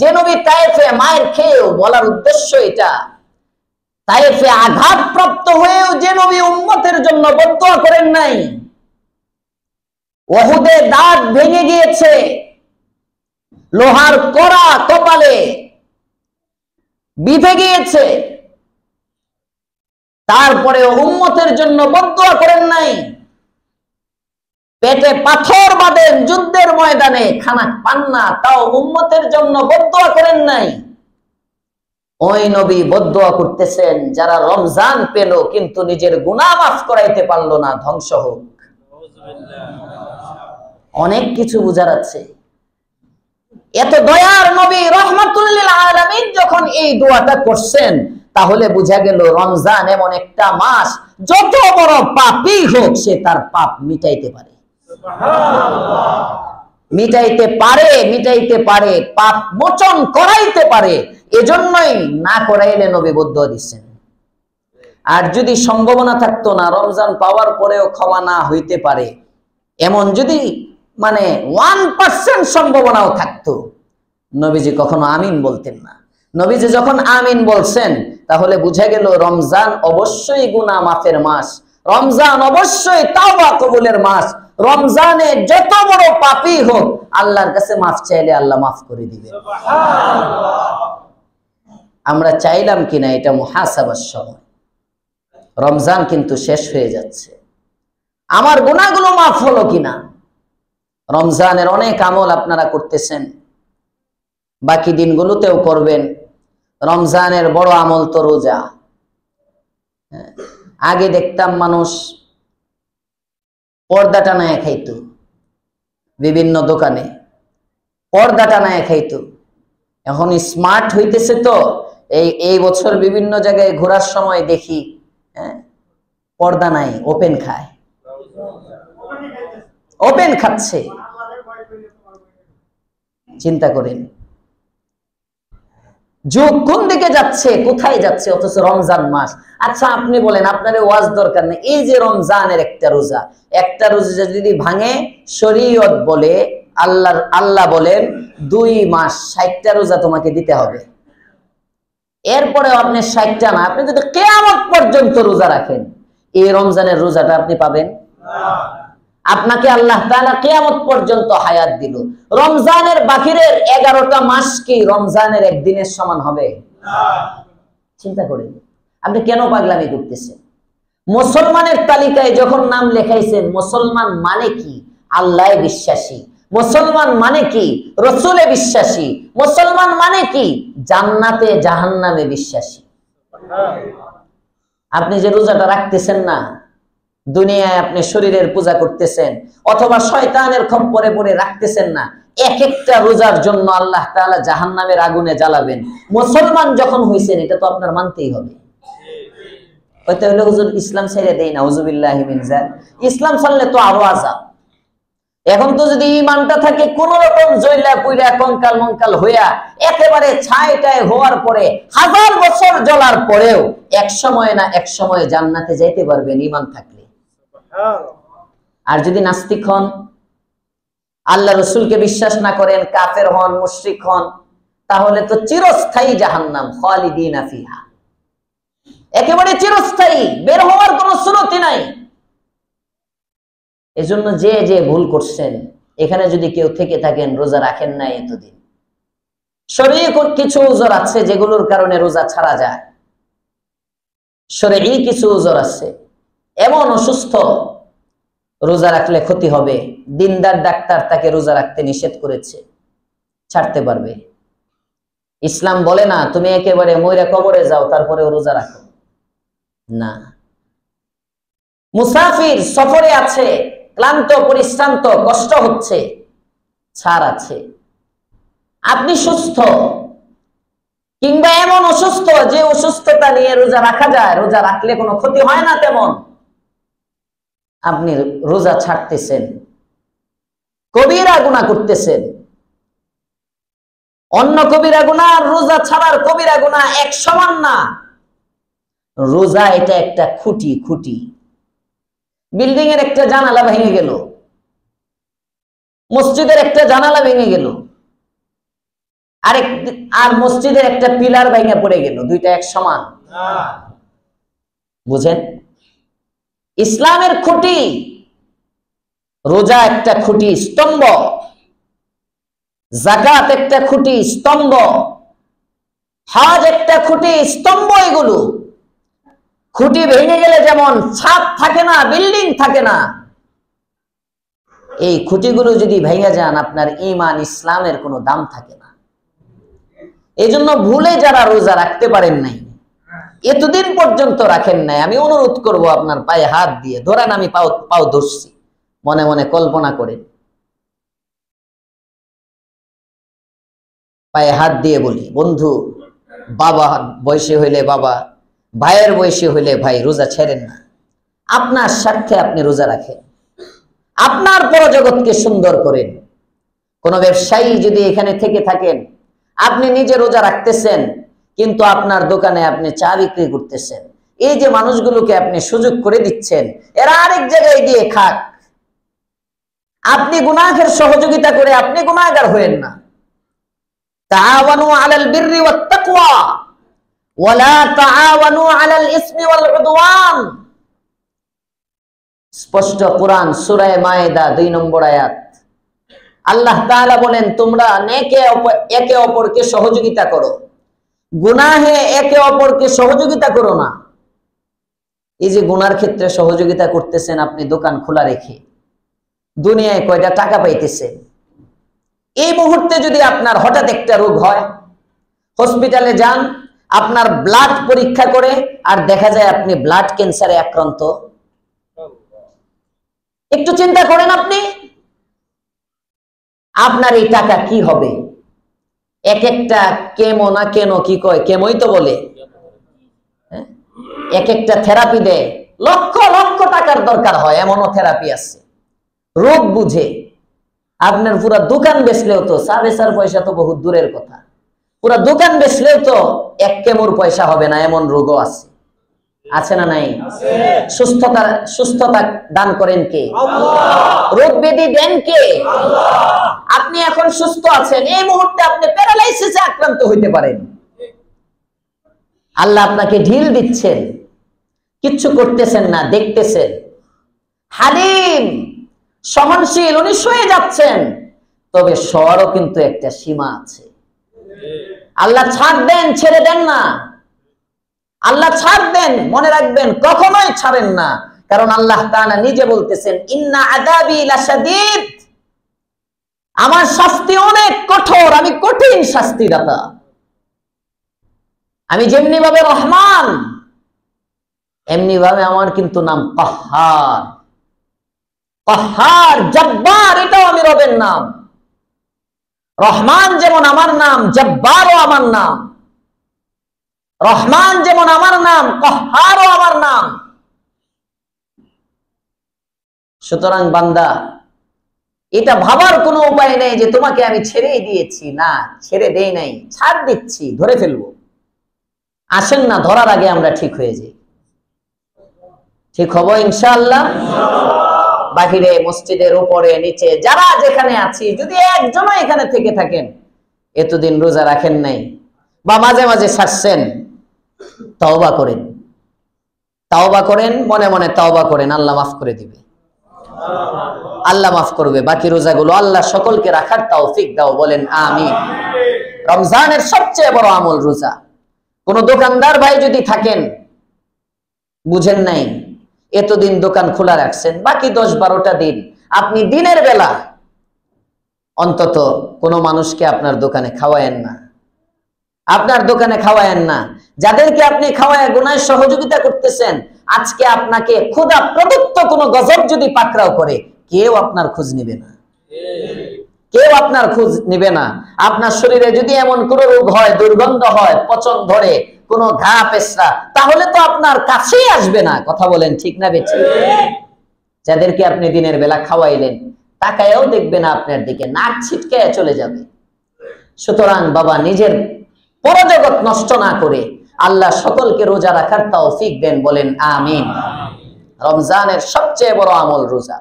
যে নবী তায়েফে মায়ের খেয়েও, বলার উদ্দেশ্য এটা, তায়েফে আঘাতপ্রাপ্ত হয়েও যে নবী উম্মতের জন্য বদদুয়া করেন নাই। উহুদে দাঁত ভেঙে গিয়েছে, লোহার কড়া কপালে বিঁধে গিয়েছে, তারপরে উম্মতের জন্য বদদুয়া করেন নাই। পেটে পাথর বাঁধেন যুদ্ধের ময়দানে, খানা পান না, তাও উম্মতের জন্য বদদুয়া করেন নাই। ওই নবী বদদুয়া করতেছেন যারা রমজান পেল কিন্তু নিজের গুনাহ মাফ করাইতে পারলো না, ধ্বংস হোক। অনেক কিছু বুঝার আছে। এত দয়ার নবী রাহমাতুল লিল আলামিন যখন এই দোয়াটা করছেন, তাহলে বুঝা গেল রমজান এমন একটা মাস, যত বড় পাপী হোক সে তার পাপ মিটাইতে পারে। মিটাইতে পারে, মিটাইতে পারে, পাপ মোচন করাইতে পারে। এজন্যই না করাইলে নবী বদদুয়া দিচ্ছেন। আর যদি সম্ভাবনা থাকতো না, রমজান পাওয়ার পরেও ক্ষমা না হইতে পারে, এমন যদি 1% সম্ভাবনাও থাকতো, নবীজি কখনো আমিন বলতেন না। নবীজি যখন আমিন বলছেন, তাহলে বুঝা গেল রমজান অবশ্যই গুনাহ মাফের মাস, রমজান অবশ্যই তাওবা কবুলের মাস। রমজানে যত বড় পাপী হোক, আল্লাহর কাছে মাফ চাইলে আল্লাহ মাফ করে দিবেন। আমরা চাইলাম কিনা এটা মুহাসাবার সময়। রমজান কিন্তু শেষ হয়ে যাচ্ছে, আমার গুনাহগুলো মাফ হলো কিনা। রমজানের অনেক আমল আপনারা করতেছেন, বাকি দিনগুলোতেও করবেন। রমজানের বড় আমল তো রোজা। আগে দেখতাম মানুষ পর্দা টানায় খাইতো, বিভিন্ন দোকানে পর্দা টানায় খাইতো। এখন স্মার্ট হইতেছে তো, এই বছর বিভিন্ন জায়গায় ঘোরার সময় দেখি পর্দা নাই, ওপেন খায়, ওপেন খাচ্ছে। চিন্তা করেন যুগ কোন দিকে যাচ্ছে, কোথায় যাচ্ছে, অথচ রমজান মাস। আচ্ছা আপনি বলেন, আপনার ওয়াজ দরকার নেই, এই যে রমজানের একটা রোজা যদি ভাঙে, শরীয়ত বলে, আল্লাহ বলেন 2 মাস 60টা রোজা তোমাকে দিতে হবে। এরপরে আপনি 60টা না, আপনি যদি কিয়ামত পর্যন্ত রোজা রাখেন, এই রমজানের রোজাটা আপনি পাবেন না। আপনাকে আল্লাহ তাআলা কিয়ামত পর্যন্ত হায়াত দিল। রমজানের বাকিরের 11টা মাস কি রমজানের একদিনের সমান হবে না? চিন্তা করেন আপনি কেন পাগলামি করতেছেন। মুসলমানের তালিকায় যখন নাম লেখাইছেন, মুসলমান মানে কি? আল্লাহ বিশ্বাসী। মুসলমান মানে কি? রসুলে বিশ্বাসী। মুসলমান মানে কি? জান্নাতে জাহান্নামে বিশ্বাসী। আপনি যে রোজাটা রাখতেছেন না, দুনিয়ায় আপনি শরীরের পূজা করতেছেন অথবা শয়তানের খপ্পরে পড়ে রাখতেছেন না, এক একটা রোজার জন্য আল্লাহ তাআলা জাহান্নামের আগুনে জ্বালাবেন। মুসলমান যখন হইছেন, এটা তো আপনার মানতেই হবে। হয়তো হলো হুজুর ইসলাম ছেড়ে দেই না, আউযুবিল্লাহি মিন যালিক। ইসলাম ছাড়লে তো আরো আযাব। এখন তো যদি ঈমানটা থাকে কোন রকম জয়লা পুইরা কঙ্কাল মঙ্কাল হইয়া একেবারে ছাইটায় হওয়ার পরে 1000 বছর জ্বলার পরেও এক সময় না এক সময় জান্নাতে যাইতে পারবেন ঈমান থাকলে। আর যদি নাস্তিক হন, আল্লাহ রসুলকে বিশ্বাস না করেন, কাফের হন, মুশরিক হন, তাহলে তো চিরস্থায়ী জাহান্নাম, খালিদিনা ফিহা, একেবারে চিরস্থায়ী, বের হওয়ার কোনো সুরতি নাই। এজন্য যে যে ভুল করছেন, এখানে যদি কেউ থেকে থাকেন, রোজা রাখেন নাই এতদিন, শরীয়ত কিছু উযর আছে যেগুলোর কারণে রোজা ছাড়া যায়। শরঈ কিছু উযর আছে, এমন অসুস্থ রোজা রাখলে ক্ষতি হবে, দিনদার ডাক্তার তাকে রোজা রাখতে নিষেধ করেছে, ছাড়তে পারবে। ইসলাম বলে না তুমি একেবারে মইরা কবরে যাও তারপরে রোজা রাখো, না। মুসাফির সফরে আছে, ক্লান্ত পরিশ্রান্ত, কষ্ট হচ্ছে, ছাড় আছে। আপনি সুস্থ কিংবা এমন অসুস্থ যে অসুস্থতা নিয়ে রোজা রাখা যায়, রোজা রাখলে কোনো ক্ষতি হয় না তেমন, আপনি রোজা ছাড়তেছেন, কবিরা গুনাহ করতেছেন। অন্য কবিরা গুনাহ আর রোজা ছাড়ার কবিরা গুনাহ এক সমান না। রোজা এটা একটা খুঁটি, খুঁটি। বিল্ডিং এর একটা জানালা ভেঙে গেল, মসজিদের একটা জানালা ভেঙে গেল, আর মসজিদের একটা পিলার ভেঙে পড়ে গেল, দুইটা এক সমান? বুঝেন? ইসলামের খুঁটি, রোজা একটা খুঁটি স্তম্ভ, যাকাত একটা খুঁটি স্তম্ভ, হজ একটা খুঁটি স্তম্ভ। এগুলো খুঁটি ভেঙে গেলে যেমন ছাদ থাকে না, বিল্ডিং থাকে না, এই খুঁটিগুলো যদি ভেঙে যান আপনার ঈমান ইসলামের কোনো দাম থাকে না। এই জন্য ভুলে যারা রোজা রাখতে পারেন নাই, এতদিন পর্যন্ত রাখেন নাই, আমি অনুরোধ করব আপনার পায়ে হাত দিয়ে, ধরেন আমি পাও ধরছি, মনে মনে কল্পনা করেন, পায়ে হাত দিয়ে বলি, বন্ধু, বাবা বয়সী হইলে বাবা, ভাইয়ের বয়সী হইলে ভাই, রোজা ছেড়েন না। আপনার স্বার্থে আপনি রোজা রাখেন, আপনার পরজগৎকে সুন্দর করেন। কোন ব্যবসায়ী যদি এখানে থেকে থাকেন, আপনি নিজে রোজা রাখতেছেন কিন্তু আপনার দোকানে আপনি চা বিক্রি করতেছেন, এই যে মানুষগুলোকে আপনি সুযোগ করে দিচ্ছেন, এরা আরেক জায়গায় গিয়ে খাক, আপনি গুনাহের সহযোগিতা করে আপনি গুনাহগার হয়েন না। তাআওয়ানু আলাল বিররি ওয়াত তাকওয়া ওয়ালা তাআওয়ানু আলাল ইসমি ওয়াল উদওয়ান। স্পষ্ট কোরআন সূরা মায়েদা 2 নম্বর আয়াত। আল্লাহ তাআলা বলেন তোমরা নেকে একে অপরকে সহযোগিতা করো, গুনাহে একে অপরকে সহযোগিতা করো না। এই যে গুনার ক্ষেত্রে সহযোগিতা করতেছেন আপনি দোকান খোলা রেখে, দুনিয়ায় কয়টা টাকা পাইতেছেন। এই মুহূর্তে যদি আপনার হঠাৎ একটা রোগ হয়, হসপিটালে যান, আপনার ব্লাড পরীক্ষা করে আর দেখা যায় আপনি ব্লাড ক্যান্সারে আক্রান্ত, একটু চিন্তা করেন আপনি, আপনার এই টাকা কি হবে? এক একটা কেমো না কেন কি কয়, কেমোই তো বলে, এক একটা থেরাপি দেয়, লক্ষ লক্ষ টাকার দরকার হয়, এমনও থেরাপি আছে। রোগ বুঝে আপনার পুরা দোকান বেচলেও তো, চা বেচার পয়সা তো বহুত দূরের কথা, পুরা দোকান বেচলেও তো এক কেমোর পয়সা হবে না, এমন রোগও আছে। আছে না নাই? সুস্থতা দান করেন কে? রোগ ব্যাধি দেন কে? আপনি এখন সুস্থ আছেন, এই মুহূর্তে আপনি প্যারালাইসিসে আক্রান্ত হইতে পারেন। আল্লাহ আপনাকে ঢিল দিচ্ছেন, কিচ্ছু করতেছেন না, দেখতেছেন। হালিম, সহনশীল, উনি শুয়ে যাচ্ছেন, তবে শোয়ারও কিন্তু একটা সীমা আছে। আল্লাহ ছাড় দেন, ছেড়ে দেন না। আল্লাহ ছাড় দেন, মনে রাখবেন কখনোই ছাড়েন না, কারণ আল্লাহ তাআলা নিজে বলতেছেন ইন্না আযাবি লাশাদীদ, আমার শাস্তি অনেক কঠোর, আমি কঠিন শাস্তিদাতা। আমি যেমনি ভাবে রহমান, এমনি ভাবে আমার কিন্তু নাম কাহ্হার। কাহ্হার, জব্বার, এটাও আমি রবের নাম। রহমান যেমন আমার নাম, জব্বারও আমার নাম। রহমান যেমন আমার নাম, কাহ্হারও আমার নাম। সুতরাং বান্দা, এটা ভাবার কোনো উপায় নেই যে তোমাকে আমি ছেড়েই দিয়েছি, না, ছেড়ে দেই নাই, ছাড় দিচ্ছি, ধরে ফেলবো। আসেন না, ধরার আগে আমরা ঠিক হয়ে যাই। ঠিক হবো ইনশাআল্লাহ। বাহিরে, মসজিদের উপরে, নিচে, যারা যেখানে আছি, যদি একজনও এখানে থেকে থাকেন, এতদিন রোজা রাখেন নাই বা মাঝে মাঝে ছাড়ছেন, তওবা করেন, তওবা করেন, মনে মনে তওবা করেন, আল্লাহ মাফ করে দিবে, আল্লাহ মাফ করবে। বাকি রোজাগুলো আল্লাহ সকলকে রাখার তৌফিক দাও, বলেন আমিন। রমজানের সবচেয়ে বড় আমল রোজা। কোন দোকানদার ভাই যদি থাকেন, বুঝেন নাই? এতদিন দোকান খোলা রাখছেন, বাকি 10-12টা দিন আপনি দিনের বেলা অন্তত কোনো মানুষকে আপনার দোকানে খাওয়ায়েন না, আপনার দোকানে খাওয়ায়েন না। যাদেরকে আপনি খাওয়ায় গুনায় সহযোগিতা করতেছেন, আজকে আপনাকে ক্ষুধা প্রদত্ত কোনো গজব যদি পাকড়াও করে, কেউ আপনার খোঁজ নিবে না, কেউ আপনার খোঁজ নিবে না। আপনার শরীরে যদি এমন কোনো রোগ হয়, দুর্গন্ধ হয়, পচন ধরে, কোনো ঘা পেশরা, তাহলে তো আপনার কাছেই আসবে না। কথা বলেন ঠিক না বেঠিক? যাদেরকে আপনি দিনের বেলা খাওয়াইলেন, তাকায়ও দেখবে না আপনার দিকে, নাক ছিটকায় চলে যাবে। সুতরাং বাবা, নিজের পরজগৎ নষ্ট না করে আল্লাহ সকলকে রোজা রাখার তৌফিক দেন, বলেন আমিন। রমজানের সবচেয়ে বড় আমল রোজা।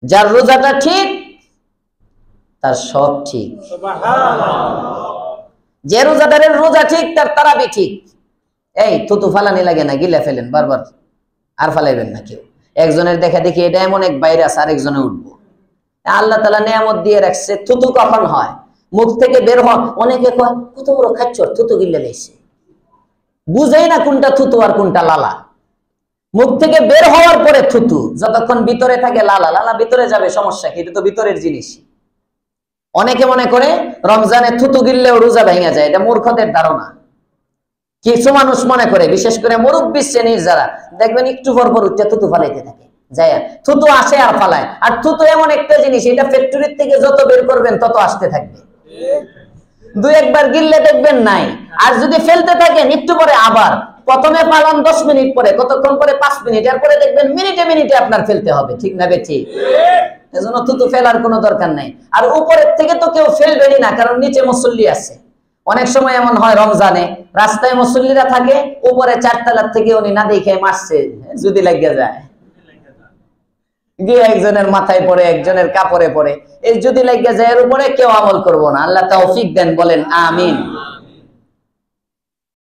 যার রোজাটা ঠিক, তার সব ঠিক। যে রোজাদারের রোজা ঠিক, তার তারাবি ঠিক। এই থুতু ফালানি লাগে না, গিলা ফেলেন বারবার, আর ফালাইবেন না কেউ। একজনের দেখা দেখি এটা এমন এক ভাইরাস, আরেকজনে উঠবো। আল্লাহ তাআলা নিয়ামত দিয়ে রাখছে, থুতু কখন হয়? মুখ থেকে বের হয়। অনেকে কয় কত বড় খাচ্চর, থুতু গিলে লেছে, বুঝেই না কোনটা থুতু আর কোনটা লালা। মুখ থেকে বের হওয়ার পরে থুতু, যতক্ষণ ভিতরে থাকে লালা। লালা ভিতরে যাবে, সমস্যা কি? এটা তো ভিতরের জিনিস। অনেকে মনে করে রমজানে থুতু গিললেও রোজা ভেঙে যায়, এটা মূর্খদের ধারণা। কিছু মানুষ মনে করে, বিশেষ করে মুরব্বী শ্রেণীর যারা, দেখবেন একটু পর পর উঠতে থুতু ফালাইতে থাকে, যায় থুতু আসে আর ফালায়। আর থুতু এমন একটা জিনিস, এটা ফ্যাক্টরির থেকে যত বের করবেন তত আসতে থাকবে। দুই একবার গিললে দেখবেন নাই, আর যদি ফেলতে থাকেন একটু পরে আবার, প্রথমে পালান 10 মিনিট পরে, কতক্ষণ পরে 5 মিনিট, এরপরে দেখবেন মিনিটে মিনিটে আপনার ফেলতে হবে। ঠিক না বেঠিক? এজন্য থুতু ফেলার কোনো দরকার নাই। আর উপরের থেকে তো কেউ ফেলবেনই না, কারণ নিচে মুসল্লি আছে। অনেক সময় এমন হয়, রমজানে রাস্তায় মুসল্লিরা থাকে, উপরে 4 তলার থেকে উনি না দেখে মারছে, যদি লাগিয়ে যায়, গিয়ে একজনের মাথায় পড়ে, একজনের কাপড়ে পড়ে, এই যদি লাগিয়ে যায়, এর উপরে কেউ আমল করবো না। আল্লাহ তৌফিক দেন, বলেন আমিন।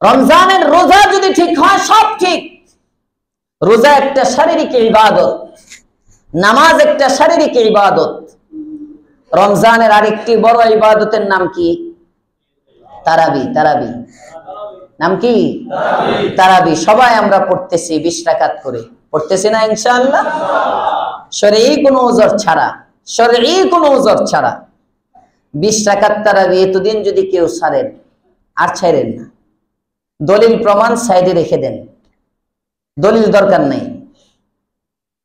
রমজানের রোজা যদি ঠিক হয়, সব ঠিক। রোজা একটা শারীরিক ইবাদত, নামাজ একটা শারীরিক ইবাদত। রমজানের আরেকটি বড় ইবাদতের নাম কি? তারাবি। তারাবি নাম কি? তারাবি। সবাই আমরা পড়তেছি 20 রাকাত করে, পড়তেছি না ইনশাআল্লাহ? শরঈ কোনো ওযর ছাড়া, শরঈ কোনো ওযর ছাড়া 20 রাকাত তারাবি এতদিন যদি কেউ ছাড়েন, আর ছাড়েন না। দলিল প্রমাণ সাইডে রেখে দেন, দলিল দরকার নাই,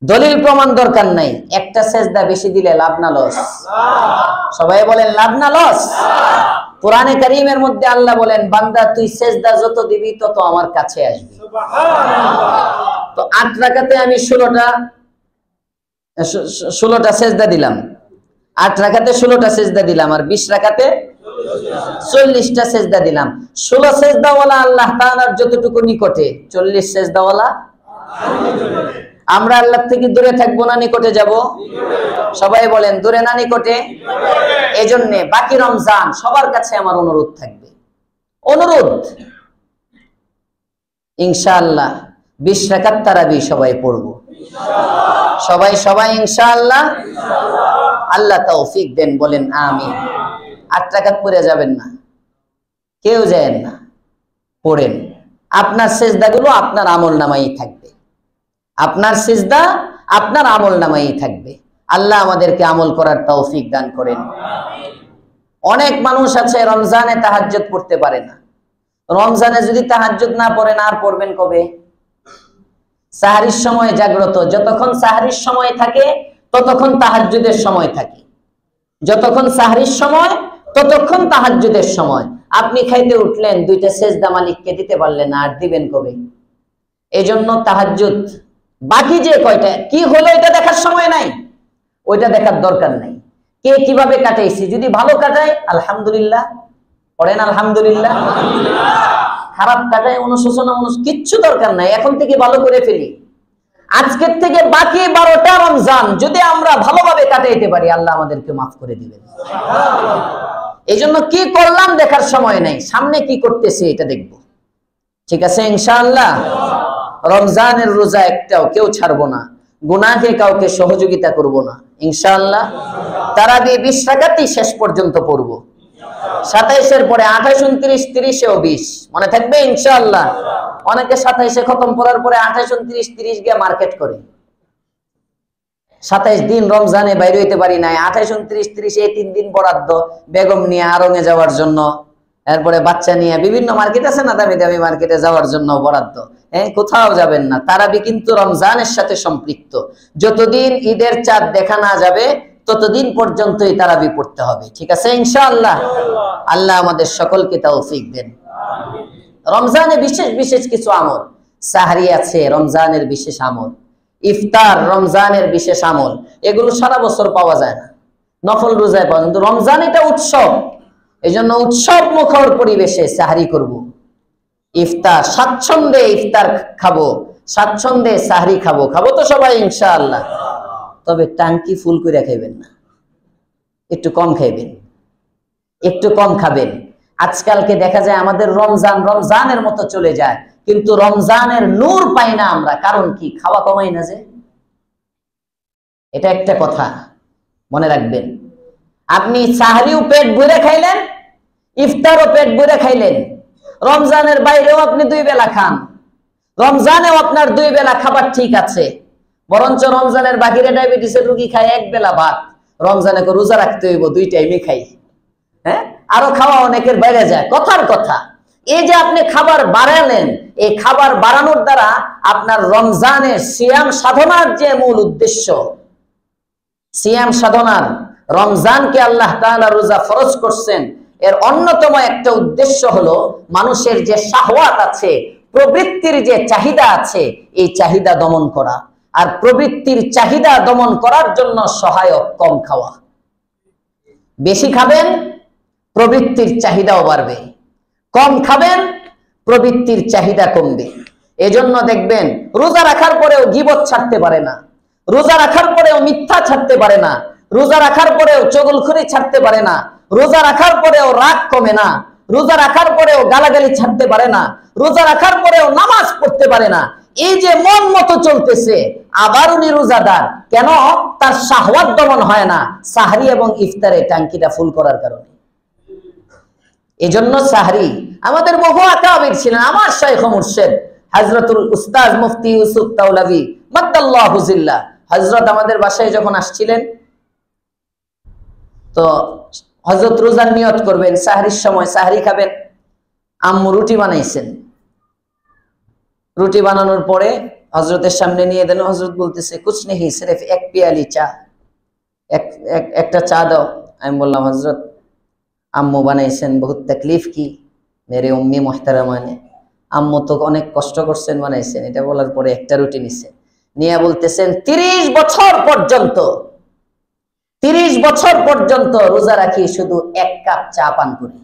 দলিল প্রমাণ দরকার নাই। একটা সেজদা বেশি দিলে লাভ না লস? সবাই বলেন লাভ না লস? কোরআনে কারীমের মধ্যে আল্লাহ বলেন, বান্দা তুই সেজদা যত দিবি তত আমার কাছে আসবি। তো 8 রাকাতে আমি 16টা সেজদা দিলাম, 8 রাকাতে 16টা সেজদা দিলাম, আর 20 রাকাতে 40টা সেজদা দিলাম। 16 সেজদাওয়ালা আল্লাহ তাআলার যতটুকু নিকটে, 40 সেজদাওয়ালা আমরা আল্লাহ থেকে দূরে থাকবো না নিকটে যাব? সবাই বলেন দূরে না নিকটে? এজন্য বাকি রমজান সবার কাছে আমার অনুরোধ থাকবে, অনুরোধ, ইনশাআল্লাহ 20 রাকাত তারাবি সবাই পড়বো, সবাই সবাই ইনশাআল্লাহ। আল্লাহ তৌফিক দেন, বলেন আমিন। 8 রাকাত পড়ে যাবেন না, কেউ যায় না, পড়েন। আপনার সিজদাগুলো আপনার আমলনামায় থাকবে, আপনার সিজদা আপনার আমলনামায় থাকবে। আল্লাহ আমাদেরকে আমল করার তৌফিক দান করেন। অনেক মানুষ আছে রমজানে তাহাজ্জুদ পড়তে পারে না। রমজানে যদি তাহাজ্জুদ না পড়েন, আর পড়বেন কবে? সাহরির সময় জাগ্রত, যতক্ষণ সাহরির সময় থাকে ততক্ষণ তাহাজ্জুদের সময় থাকে, যতক্ষণ সাহরির সময় ততক্ষণ তাহাজ্জুদের সময়। আপনি খাইতে উঠলেন, 2টা সেজদা মালিককে দিতে পারলেন না, আর দিবেন কবে? এজন্য তাহাজ্জুদ বাকি যে কয়টা কি হলো এটা দেখার সময় নাই, ওইটা দেখার দরকার নাই। কে কিভাবে কাটাইছি, যদি ভালো কাটায় আলহামদুলিল্লাহ, পড়েন আলহামদুলিল্লাহ। খারাপ কাটায় অনুশোচনা কিচ্ছু দরকার নাই, এখন থেকে ভালো করে ফেলি। আজকের থেকে বাকি 12টা রমজান যদি আমরা ভালোভাবে কাটাইতে পারি, আল্লাহ আমাদেরকে মাফ করে দিবেন। এই জন্য কি করলাম দেখার সময় নাই, সামনে কি করতেছি এটা দেখব। ঠিক আছে ইনশাআল্লাহ। রমজানের রোজা একটাও কেউ ছাড়বো না, গুনাহে কাউকে সহযোগিতা করব না ইনশাআল্লাহ। তারাবি 20 রাকাতই শেষ পর্যন্ত পড়ব, 27-এর পরে 28, 29, 30 ও 20 মনে থাকবে ইনশাআল্লাহ। অনেকে 27-এ খতম করার পরে 28, 29, 30 গিয়ে মার্কেট করে। 27 দিন রমজানে বাইরে হইতে পারি নাই, 28, 29, 30 এই 3 দিন বরাদ্দ বেগম নিয়ে আরঙে যাওয়ার জন্য, এরপরে বাচ্চা নিয়ে বিভিন্ন মার্কেট আছে না, দামি দামি মার্কেটে যাওয়ার জন্য বরাদ্দ। কোথাও যাবেন না, তারাবি কিন্তু রমজানের সাথে সম্পৃক্ত। যতদিন ঈদের চাঁদ দেখা না যাবে ততদিন পর্যন্তই তারাবি পড়তে হবে, ঠিক আছে ইনশাআল্লাহ। আল্লাহ আমাদের সকলকে তৌফিক দেন। রমজানে বিশেষ বিশেষ কিছু আমল, সাহরি আছে রমজানের বিশেষ আমল, ইফতার রমজানের বিশেষ আমল, এগুলো সারা বছর পাওয়া যায় না, নফল রোজায় পাওয়া যায়, কিন্তু রমজান এটা উৎসব, এই জন্য উৎসব মুখর পরিবেশে সাহরি করব, ইফতার স্বাচ্ছন্দ্যে ইফতার খাবো, স্বাচ্ছন্দ্যে সাহরি খাবো, খাবো তো সবাই ইনশাআল্লাহ। তবে টাঙ্কি ফুল করে খাইবেন না, একটু কম খাইবেন, একটু কম খাবেন। আজকালকে দেখা যায় আমাদের রমজান রমজানের মতো চলে যায়, কিন্তু রমজানের নূর পাই না আমরা। কারণ কি? খাওয়া কমাই না যে, এটা একটা কথা মনে রাখবেন। আপনি সাহরিও পেট ভরে খাইলেন, ইফতারও পেট ভরে খাইলেন, রমজানের বাইরেও আপনি 2 বেলা খান, রমজানেও আপনার 2 বেলা খাবার ঠিক আছে, বরঞ্চ রমজানের বাহিরে ডায়াবেটিসের রোগী খায় 1 বেলা ভাত, রমজানে রোজা রাখতে হইব 2 টাইমে খাই, হ্যাঁ আরো খাওয়া অনেকের বাইরে যায়। কথার কথা, এই যে আপনি খাবার বাড়ালেন, এই খাবার বাড়ানোর দ্বারা আপনার রমজানের সিয়াম সাধনার যে মূল উদ্দেশ্য, সিয়াম সাধনার, রমজানকে আল্লাহ তাআলা রোজা ফরজ করছেন, এর অন্যতম একটা উদ্দেশ্য হলো মানুষের যে শাহওয়াত আছে, প্রবৃত্তির যে চাহিদা আছে, এই চাহিদা দমন করা। আর প্রবৃত্তির চাহিদা দমন করার জন্য সহায়ক কম খাওয়া। বেশি খাবেন প্রবৃত্তির চাহিদাও বাড়বে, কম খাবেন প্রবৃত্তির চাহিদা কমবে। এজন্য দেখবেন রোজা রাখার পরেও গীবত ছাড়তে পারে না, রোজা রাখার পরেও মিথ্যা ছাড়তে পারে না, রোজা রাখার পরেও চগলখড়ি ছাড়তে পারে না, রোজা রাখার পরেও রাগ কমে না, রোজা রাখার পরেও গালাগালি ছাড়তে পারে না, রোজা রাখার পরেও নামাজ পড়তে পারে না। এই যে মন মতো চলতেছে, আবার উনি রোজাদার কেন? তার শাহওয়াত দমন হয় না সাহরি এবং ইফতারে টাঙ্কিটা ফুল করার কারণে। এজন্য সাহরি আমাদের বহু আকাবির ছিলেন, আমার শাইখ মুর্শিদ হযরতুল উস্তাদ মুফতি ইউসুফ তাওলাভী মাদ্দাল্লাহু জিল্লাহ, হযরত আমাদের বাসায় যখন আসছিলেন, তো হযরত রোজার নিয়ত করবেন, সাহরির সময় সাহরি খাবেন, আম্মু রুটি বানাইছেন, রুটি বানানোর পরে হযরতের সামনে নিয়ে দেন, হযরত বলতেছে কুছ নেহি সির্ফ এক পিয়ালি চা, একটা চা দাও। আমি বললাম হযরত আম্মু বানাইছেন, বহুত তকলিফ কি মেরে উম্মি মুহতারামা নে, আম্মু তো অনেক কষ্ট করছেন বানাইছেন। এটা বলার পরে একটা রুটি নিছেন, নিয়ে বলতেছেন 30 বছর পর্যন্ত, 30 বছর পর্যন্ত রোজা রাখি শুধু 1 কাপ চা পান করি,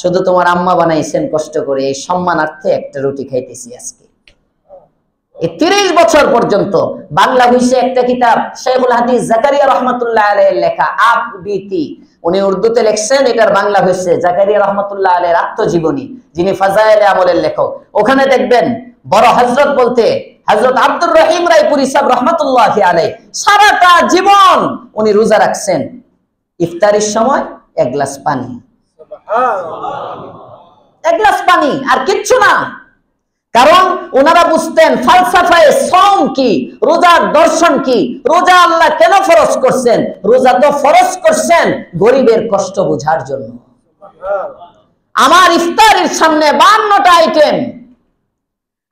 শুধু তোমার আম্মা বানাইছেন কষ্ট করে, এই সম্মানার্থে একটা রুটি খাইতেছি আজকে। এই 30 বছর পর্যন্ত। বাংলা হইছে একটা কিতাব শেখুল হাদিস জাকারিয়া রহমাতুল্লাহ আলাইহির লেখা আপ বিতি, উনি উর্দুতে লিখছেন, এটার বাংলা হইছে জাকারিয়া রহমাতুল্লাহ আলাইহির আত্মজীবনী, যিনি ফাজায়েলে আমলের লেখক। ওখানে দেখবেন বড় হযরত বলতে হযরত আব্দুর রহিম রায়পুরি সাহেব রহমাতুল্লাহি আলাইহি সারাটা জীবন উনি রোজা রাখছেন, ইফতারের সময় 1 গ্লাস পানি, সুবহানাল্লাহ, 1 গ্লাস পানি আর কিচ্ছু না। কারণ ওনারা বুঝতেন ফালসাফায়ে সাওম কি, রোজার দর্শন কি, রোজা আল্লাহ কেন ফরজ করছেন? রোজা তো ফরজ করছেন গরিবের কষ্ট বোঝার জন্য। আমার ইফতারের সামনে 52টা আইটেম,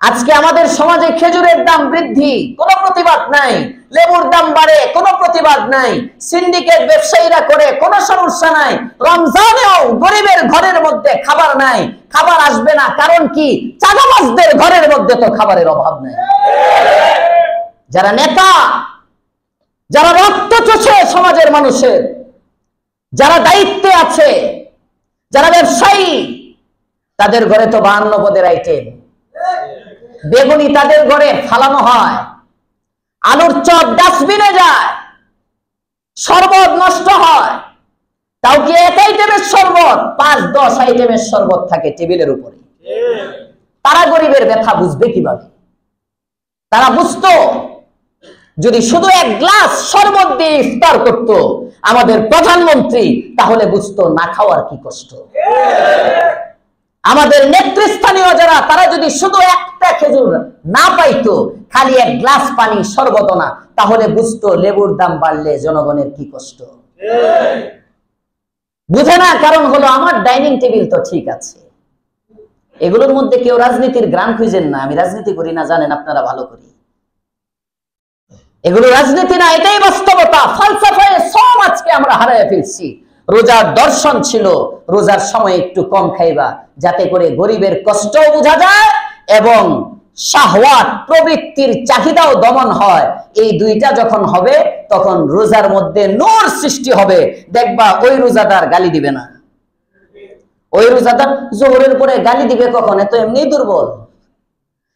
আজকে আমাদের সমাজে খেজুরের দাম বৃদ্ধি, কোনো প্রতিবাদ নাই, লেবুর দাম বাড়ে, কোনো প্রতিবাদ নাই, সিন্ডিকেট ব্যবসায়ীরা করে, কোনো সমস্যা নাই, রমজানেও গরিবের ঘরের মধ্যে খাবার নাই, খাবার আসবে না। কারণ কি? চাঁদাবাজদের ঘরের মধ্যে তো খাবারের অভাব নাই। যারা নেতা, যারা রক্ত চোষে সমাজের মানুষের, যারা দায়িত্বে আছে, যারা ব্যবসায়ী, তাদের ঘরে তো 52 পদের আইটেম, বেগুনি তাদের ঘরে ফালানো হয়, আলুর চপ ডাস্টবিনে যায়, শরবত নষ্ট হয়, তাও কি 1 আইটেমের শরবত 5-10 আইটেমের শরবত থাকে টেবিলের উপরে। তারা গরিবের ব্যথা বুঝবে কিভাবে? তারা বুঝতো যদি শুধু এক গ্লাস শরবত দিয়ে ইফতার করত আমাদের প্রধানমন্ত্রী, তাহলে বুঝতো না খাওয়ার কি কষ্ট। আমাদের নেতৃস্থানীয় যারা, তারা যদি শুধু একটা খেজুর না পাইতো, খালি এক গ্লাস পানি শরবত না, তাহলে বুঝতো লেবুর দাম বাড়লে জনগণের কি কষ্ট। বুঝে না, কারণ হলো আমার ডাইনিং টেবিল তো ঠিক আছে। এগুলোর মধ্যে কেউ রাজনীতির গ্রাম খুঁজেন না, আমি রাজনীতি করি না, জানেন আপনারা ভালো করি। এগুলো রাজনীতি না, এটাই বাস্তবতা। ফালসাফায়ে সওম আজকে আমরা হারিয়ে ফেলছি। রোজার দর্শন ছিল রোজার সময় একটু কম খাইবা, যাতে করে গরিবের কষ্টও বোঝা যায় এবং শাহওয়াত প্রবৃত্তির চাহিদাও দমন হয়। এই দুইটা যখন হবে তখন রোজার মধ্যে নূর সৃষ্টি হবে। দেখবা ওই রোজাদার গালি দিবে না। ওই রোজাদার জোহরের পরে গালি দিবে কখন? এত এমনি দুর্বল,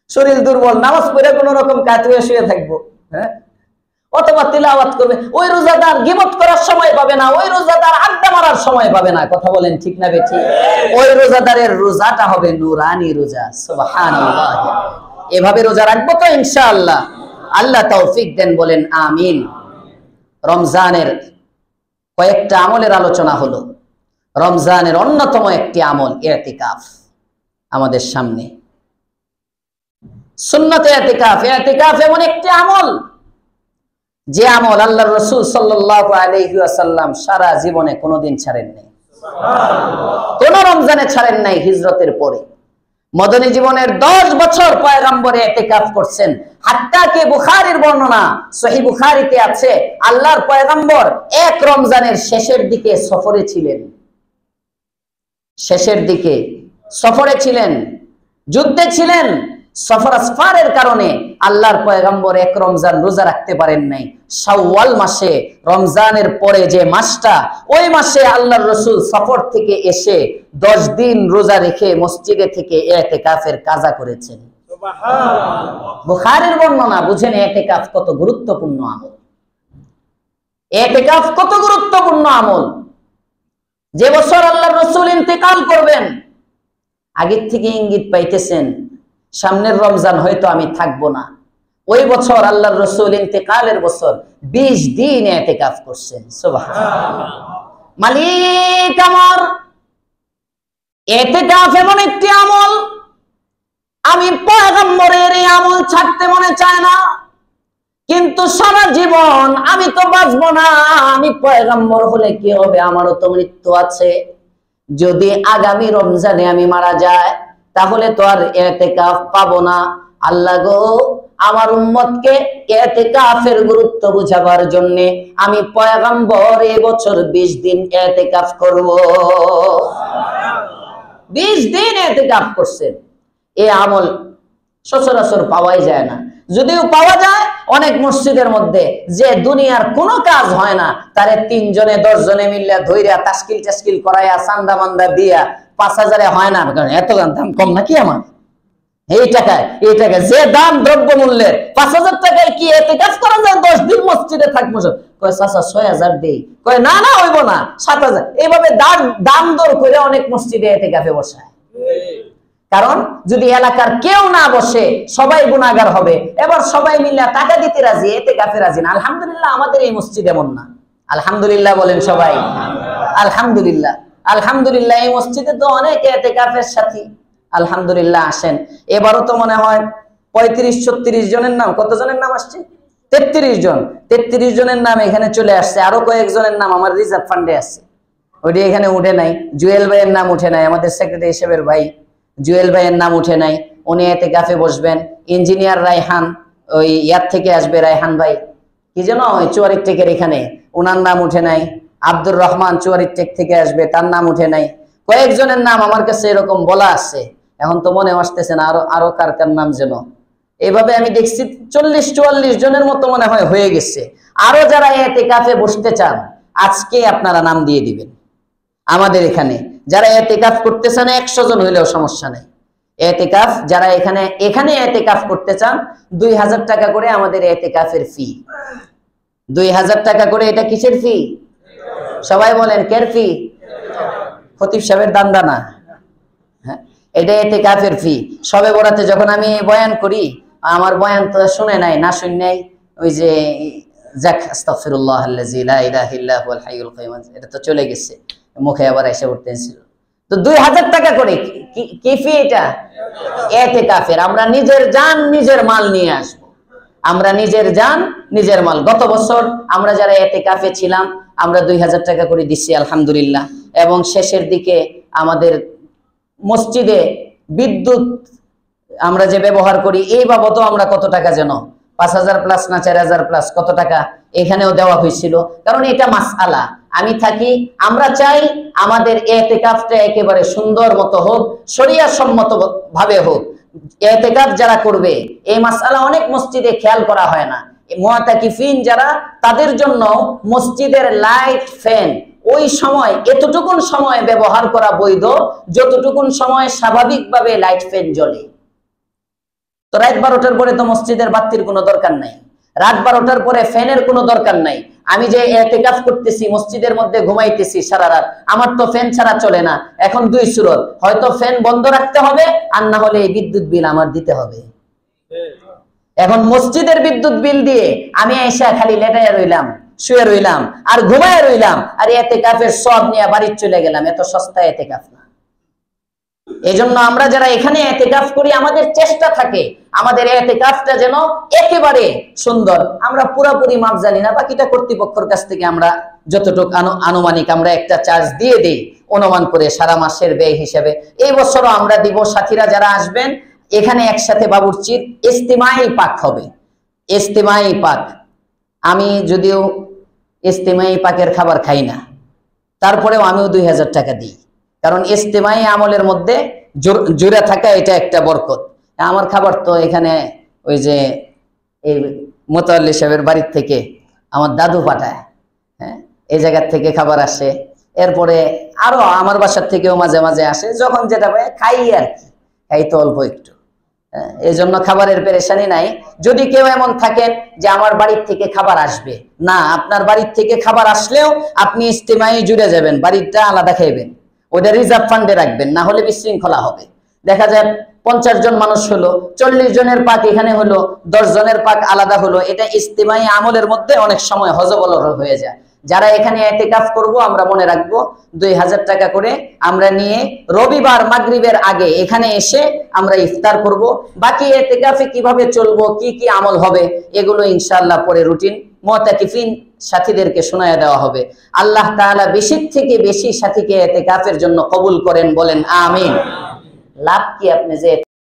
শরীর দুর্বল, নামাজ পড়ে কোন রকম কাত হয়ে শুয়ে থাকবো, হ্যাঁ, অথবা তিলাওয়াত করবে। ওই রোজাদার গীবত করার সময় পাবে না, ওই রোজাদার আড্ডা মারার সময় পাবে না। কথা বলেন ঠিক না বেঠিক? ওই রোজাদারের রোজাটা হবে নুরানি রোজা। সুবহানাল্লাহ। এভাবে রোজা রাখবো তো ইনশাআল্লাহ। আল্লাহ তৌফিক দেন, বলেন আমিন। রমজানের কয়েকটা আমলের আলোচনা হলো। রমজানের অন্যতম একটি আমল ইতিকাফ আমাদের সামনে। সুন্নতে ইতিকাফ। ইতিকাফ এমন একটি আমল, যে আমল আল্লাহর রাসূল সাল্লাল্লাহু আলাইহি ওয়াসাল্লাম সারা জীবনে কোনোদিন ছাড়েন নাই। কোন রমজানে ছাড়েন নাই। হিজরতের পরে মদনী জীবনের 10 বছর পয়গম্বরে ইতিকাফ করছেন। হাত্তা কি বুখারীর বর্ণনা, সহিহ বুখারীতে আছে, আল্লাহর পয়গম্বর এক রমজানের শেষের দিকে সফরে ছিলেন। শেষের দিকে সফরে ছিলেন, যুদ্ধে ছিলেন। সফর আসফারের কারণে আল্লাহর পয়গম্বর এক রমজান রোজা রাখতে পারেন নাই। শাওয়াল মাসে, রমজানের পরে যে মাসটা, ওই মাসে আল্লাহর রাসূল সফর থেকে এসে 10 দিন রোজা রেখে মসজিদে থেকে ইতিকাফের কাজা করেছেন। সুবহানাল্লাহ। বুখারীর বর্ণনা। বুঝেন ইতিকাফ কত গুরুত্বপূর্ণ আমল। ইতিকাফ কত গুরুত্বপূর্ণ আমল। যে বছর আল্লাহর রাসূল ইন্তেকাল করবেন, আগের থেকে ইঙ্গিত পাইতেছেন সামনের রমজান হয়তো আমি থাকবো না। ওই বছর আল্লাহর রাসূল ইন্তেকালের বছর 20 দিন ইতিকাফ করছেন। সুবহানাল্লাহ। মালিক আমার, ইতিকাফ এমন একটি আমল, আমি পয়গম্বরের এই আমল ছাড়তে মনে চায় না, কিন্তু সারা জীবন আমি তো বাঁচবো না। আমি পয়গম্বর হলে কি হবে? আমারও তো মৃত্যু আছে। যদি আগামী রমজানে আমি মারা যাই, তাহলে তো আর ইতিকাফ পাবো না। আল্লাহ গো, আমার উম্মতকে ইতিকাফের গুরুত্ব বুঝাবার জন্য আমি পয়গম্বর এই বছর 20 দিন ইতিকাফ করব। 20 দিন ইতিকাফ করছেন। এই আমল সচরাচর পাওয়াই যায় না। যদিও পাওয়া যায় অনেক মসজিদের মধ্যে, যে দুনিয়ার কোনো কাজ হয় না, তারে 3 জনে 10 জনে মিল্লা ধইরা তাশকিল টাশকিল করাইয়া চান্দা মান্দা দিয়া 5000-এ হয় না। এত দাম কম নাকি আমার? এই টাকায় যে দাম দ্রব্য মূল্যের 5000 টাকায় কি ইতিকাফ করা যায়? 10 দিন মসজিদে থাকবো। কয় চাচা 6000 দেই। কয় না না হইব না, 7000। এইভাবে দাম দর করে অনেক মসজিদে ইতিকাফে বসায়। কারণ যদি এলাকার কেউ না বসে সবাই গুনাহগার হবে। এবার সবাই মিলে টাকা দিতে রাজি, ইতিকাফে রাজি না। আলহামদুলিল্লাহ আমাদের এই মসজিদ এমন না। আলহামদুলিল্লাহ বলেন সবাই। আলহামদুলিল্লাহ। আলহামদুলিল্লাহ এই মসজিদে তো অনেক ইতিকাফের সাথী আলহামদুলিল্লাহ আসেন। এবারও তো মনে হয় 35-36 জনের নাম, কত জনের নাম আসছে? 33 জন। 33 জনের নাম এখানে চলে আসছে। আরো কয়েকজনের নাম আমার রিজার্ভ ফান্ডে আছে, ওইটি এখানে উঠে নাই। জুয়েল ভাইয়ের নাম উঠে নাই, আমাদের সেক্রেটারি হিসেবের ভাই জুয়েল ভাইয়ের নাম উঠে নাই, উনি ইতিকাফে বসবেন। ইঞ্জিনিয়ার রায়হান, ওই ইয়ার থেকে আসবে রায়হান ভাই, কি যেন ওই চুয়ারির টেকের এখানে, ওনার নাম উঠে নাই। আব্দুর রহমান চুয়ারির টেক থেকে আসবে, তার নাম উঠে নাই। কয়েকজনের নাম আমার কাছে এরকম বলা আছে, এখন তো মনে আসতেছে না আরো কার কার নাম যেন। এইভাবে আমি দেখছি 40-44 জনের মতো মনে হয় হয়ে গেছে। আরো যারা ইতিকাফে বসতে চান আজকে আপনারা নাম দিয়ে দিবেন। আমাদের এখানে যারা ইতিকাফ করতে চান 100 জন হইলেও সমস্যা নেই। ইতিকাফ যারা এখানে ইতিকাফ করতে চান 2000 টাকা করে আমাদের ইতিকাফের ফি। 2000 টাকা করে। এটা কিসের ফি? সবাই বলেন কের ফি? খতিব সাহেবের দান্দা না, হ্যাঁ, এটা ইতিকাফের ফি। সবে বরাতে যখন আমি বয়ান করি, আমার বয়ান তো শুনে নাই, না শুনে নাই, ওই যে যাক আস্তাগফিরুল্লাহ আল্লাযী লা ইলাহা ইল্লা হুয়াল হাইয়ুল কাইয়ুম, এটা তো চলে গেছে, মুখে আবার এসে উঠতেছিল। তো 2000 টাকা করে কি ফি এটা? ইতিকাফের। আমরা নিজের জান নিজের মাল নিয়ে আসব, আমরা নিজের জান নিজের মাল। গত বছর আমরা যারা ইতিকাফে ছিলাম আমরা 2000 টাকা করে দিচ্ছি আলহামদুলিল্লাহ। এবং শেষের দিকে আমাদের মসজিদে বিদ্যুৎ আমরা যে ব্যবহার করি এই বাবদও আমরা কত টাকা যেন 5000 প্লাস না 4000 প্লাস কত টাকা এখানেও দেওয়া হয়েছিল। কারণ এটা মাসআলা, আমি থাকি, আমরা চাই আমাদের ইতিকাফটা একেবারে সুন্দর মতো হোক, শরিয়া সম্মত ভাবে হোক। ইতিকাফ যারা করবে এই মাসআলা অনেক মসজিদে খেয়াল করা হয় না। মুতাকিফিন যারা, তাদের জন্য মসজিদের লাইট ফ্যান ওই সময় এতটুকুন সময় ব্যবহার করা বৈধ যতটুকুন সময় স্বাভাবিকভাবে লাইট ফ্যান জ্বলে। তো রাত 12টার পরে তো মসজিদের বাতির কোনো দরকার নাই, রাত 12টার পরে ফ্যানের কোনো দরকার নাই। আমি যে ইতিকাফ করতেছি মসজিদের মধ্যে ঘুমাইতেছি সারা রাত, আমার তো ফ্যান ছাড়া চলে না। এখন দুই সুরত, হয়তো ফ্যান বন্ধ রাখতে হবে আর না হলে এই বিদ্যুৎ বিল আমার দিতে হবে। এখন মসজিদের বিদ্যুৎ বিল দিয়ে আমি এসে খালি লেটাইয়া রইলাম, শুয়ে রইলাম আর ঘুমায় রইলাম, আর ইতিকাফের সব নিয়ে বাড়ি চলে গেলাম। এত সস্তা ইতিকাফ না। এজন্য আমরা যারা এখানে ইতিকাফ করি আমাদের চেষ্টা থাকে আমাদের ইতিকাফটা যেন একেবারে সুন্দর। আমরা পুরোপুরি মাপ জানি না, বাকিটা কর্তৃপক্ষের কাছ থেকে আমরা যতটুকু আনুমানিক আমরা একটা চার্জ দিয়ে দেই অনুমান করে সারা মাসের ব্যয় হিসেবে। এই বছরও আমরা দিব। সাথীরা যারা আসবেন এখানে একসাথে বাবুর্চির ইস্তেমাই পাক হবে। ইস্তেমাই পাক, আমি যদিও ইস্তেমাই পাকের খাবার খাই না, তারপরেও আমিও 2000 টাকা দিই। কারণ ইস্তেমাই আমলের মধ্যে জুড়ে থাকা এটা একটা বরকত। আমার খাবার তো এখানে ওই যে এই মোতাল্লি সাহেবের বাড়ির থেকে আমার দাদু পাঠায়, হ্যাঁ, এই জায়গার থেকে খাবার আসে। এরপরে আরো আমার বাসার থেকেও মাঝে মাঝে আসে, যখন যেটা পাই খাই আর কি, খাই তো অল্প একটু। এই জন্য খাবারের পেরেশানি নাই। যদি কেউ এমন থাকেন যে আমার বাড়ির থেকে খাবার আসবে না, আপনার বাড়ির থেকে খাবার আসলেও আপনি ইস্তেমাই জুড়ে যাবেন, বাড়িটা আলাদা খাইবেন, ওটা রিজার্ভ ফান্ডে রাখবেন, না হলে বিশৃঙ্খলা হবে। দেখা যায় 50 জন মানুষ হলো, 40 জনের পাক এখানে হলো, 10 জনের পাক আলাদা হলো। এটা ইস্তেমাই আমলের মধ্যে অনেক সময় হযবল হয়ে যায়। যারা এখানে ইতিকাফ করব আমরা মনে রাখবো 2000 টাকা করে আমরা নিয়ে রবিবার মাগরিবের আগে এখানে এসে আমরা ইফতার করব। বাকি ইতিকাফে কিভাবে চলবো, কি কি আমল হবে, এগুলো ইনশাআল্লাহ পরে রুটিন মুতাকিফিন সাথীদেরকে শোনায় দেওয়া হবে। আল্লাহ তাআলা বেশি থেকে বেশি সাথীকে ইতিকাফের জন্য কবুল করেন, বলেন আমিন। লাভ কি আপনি যে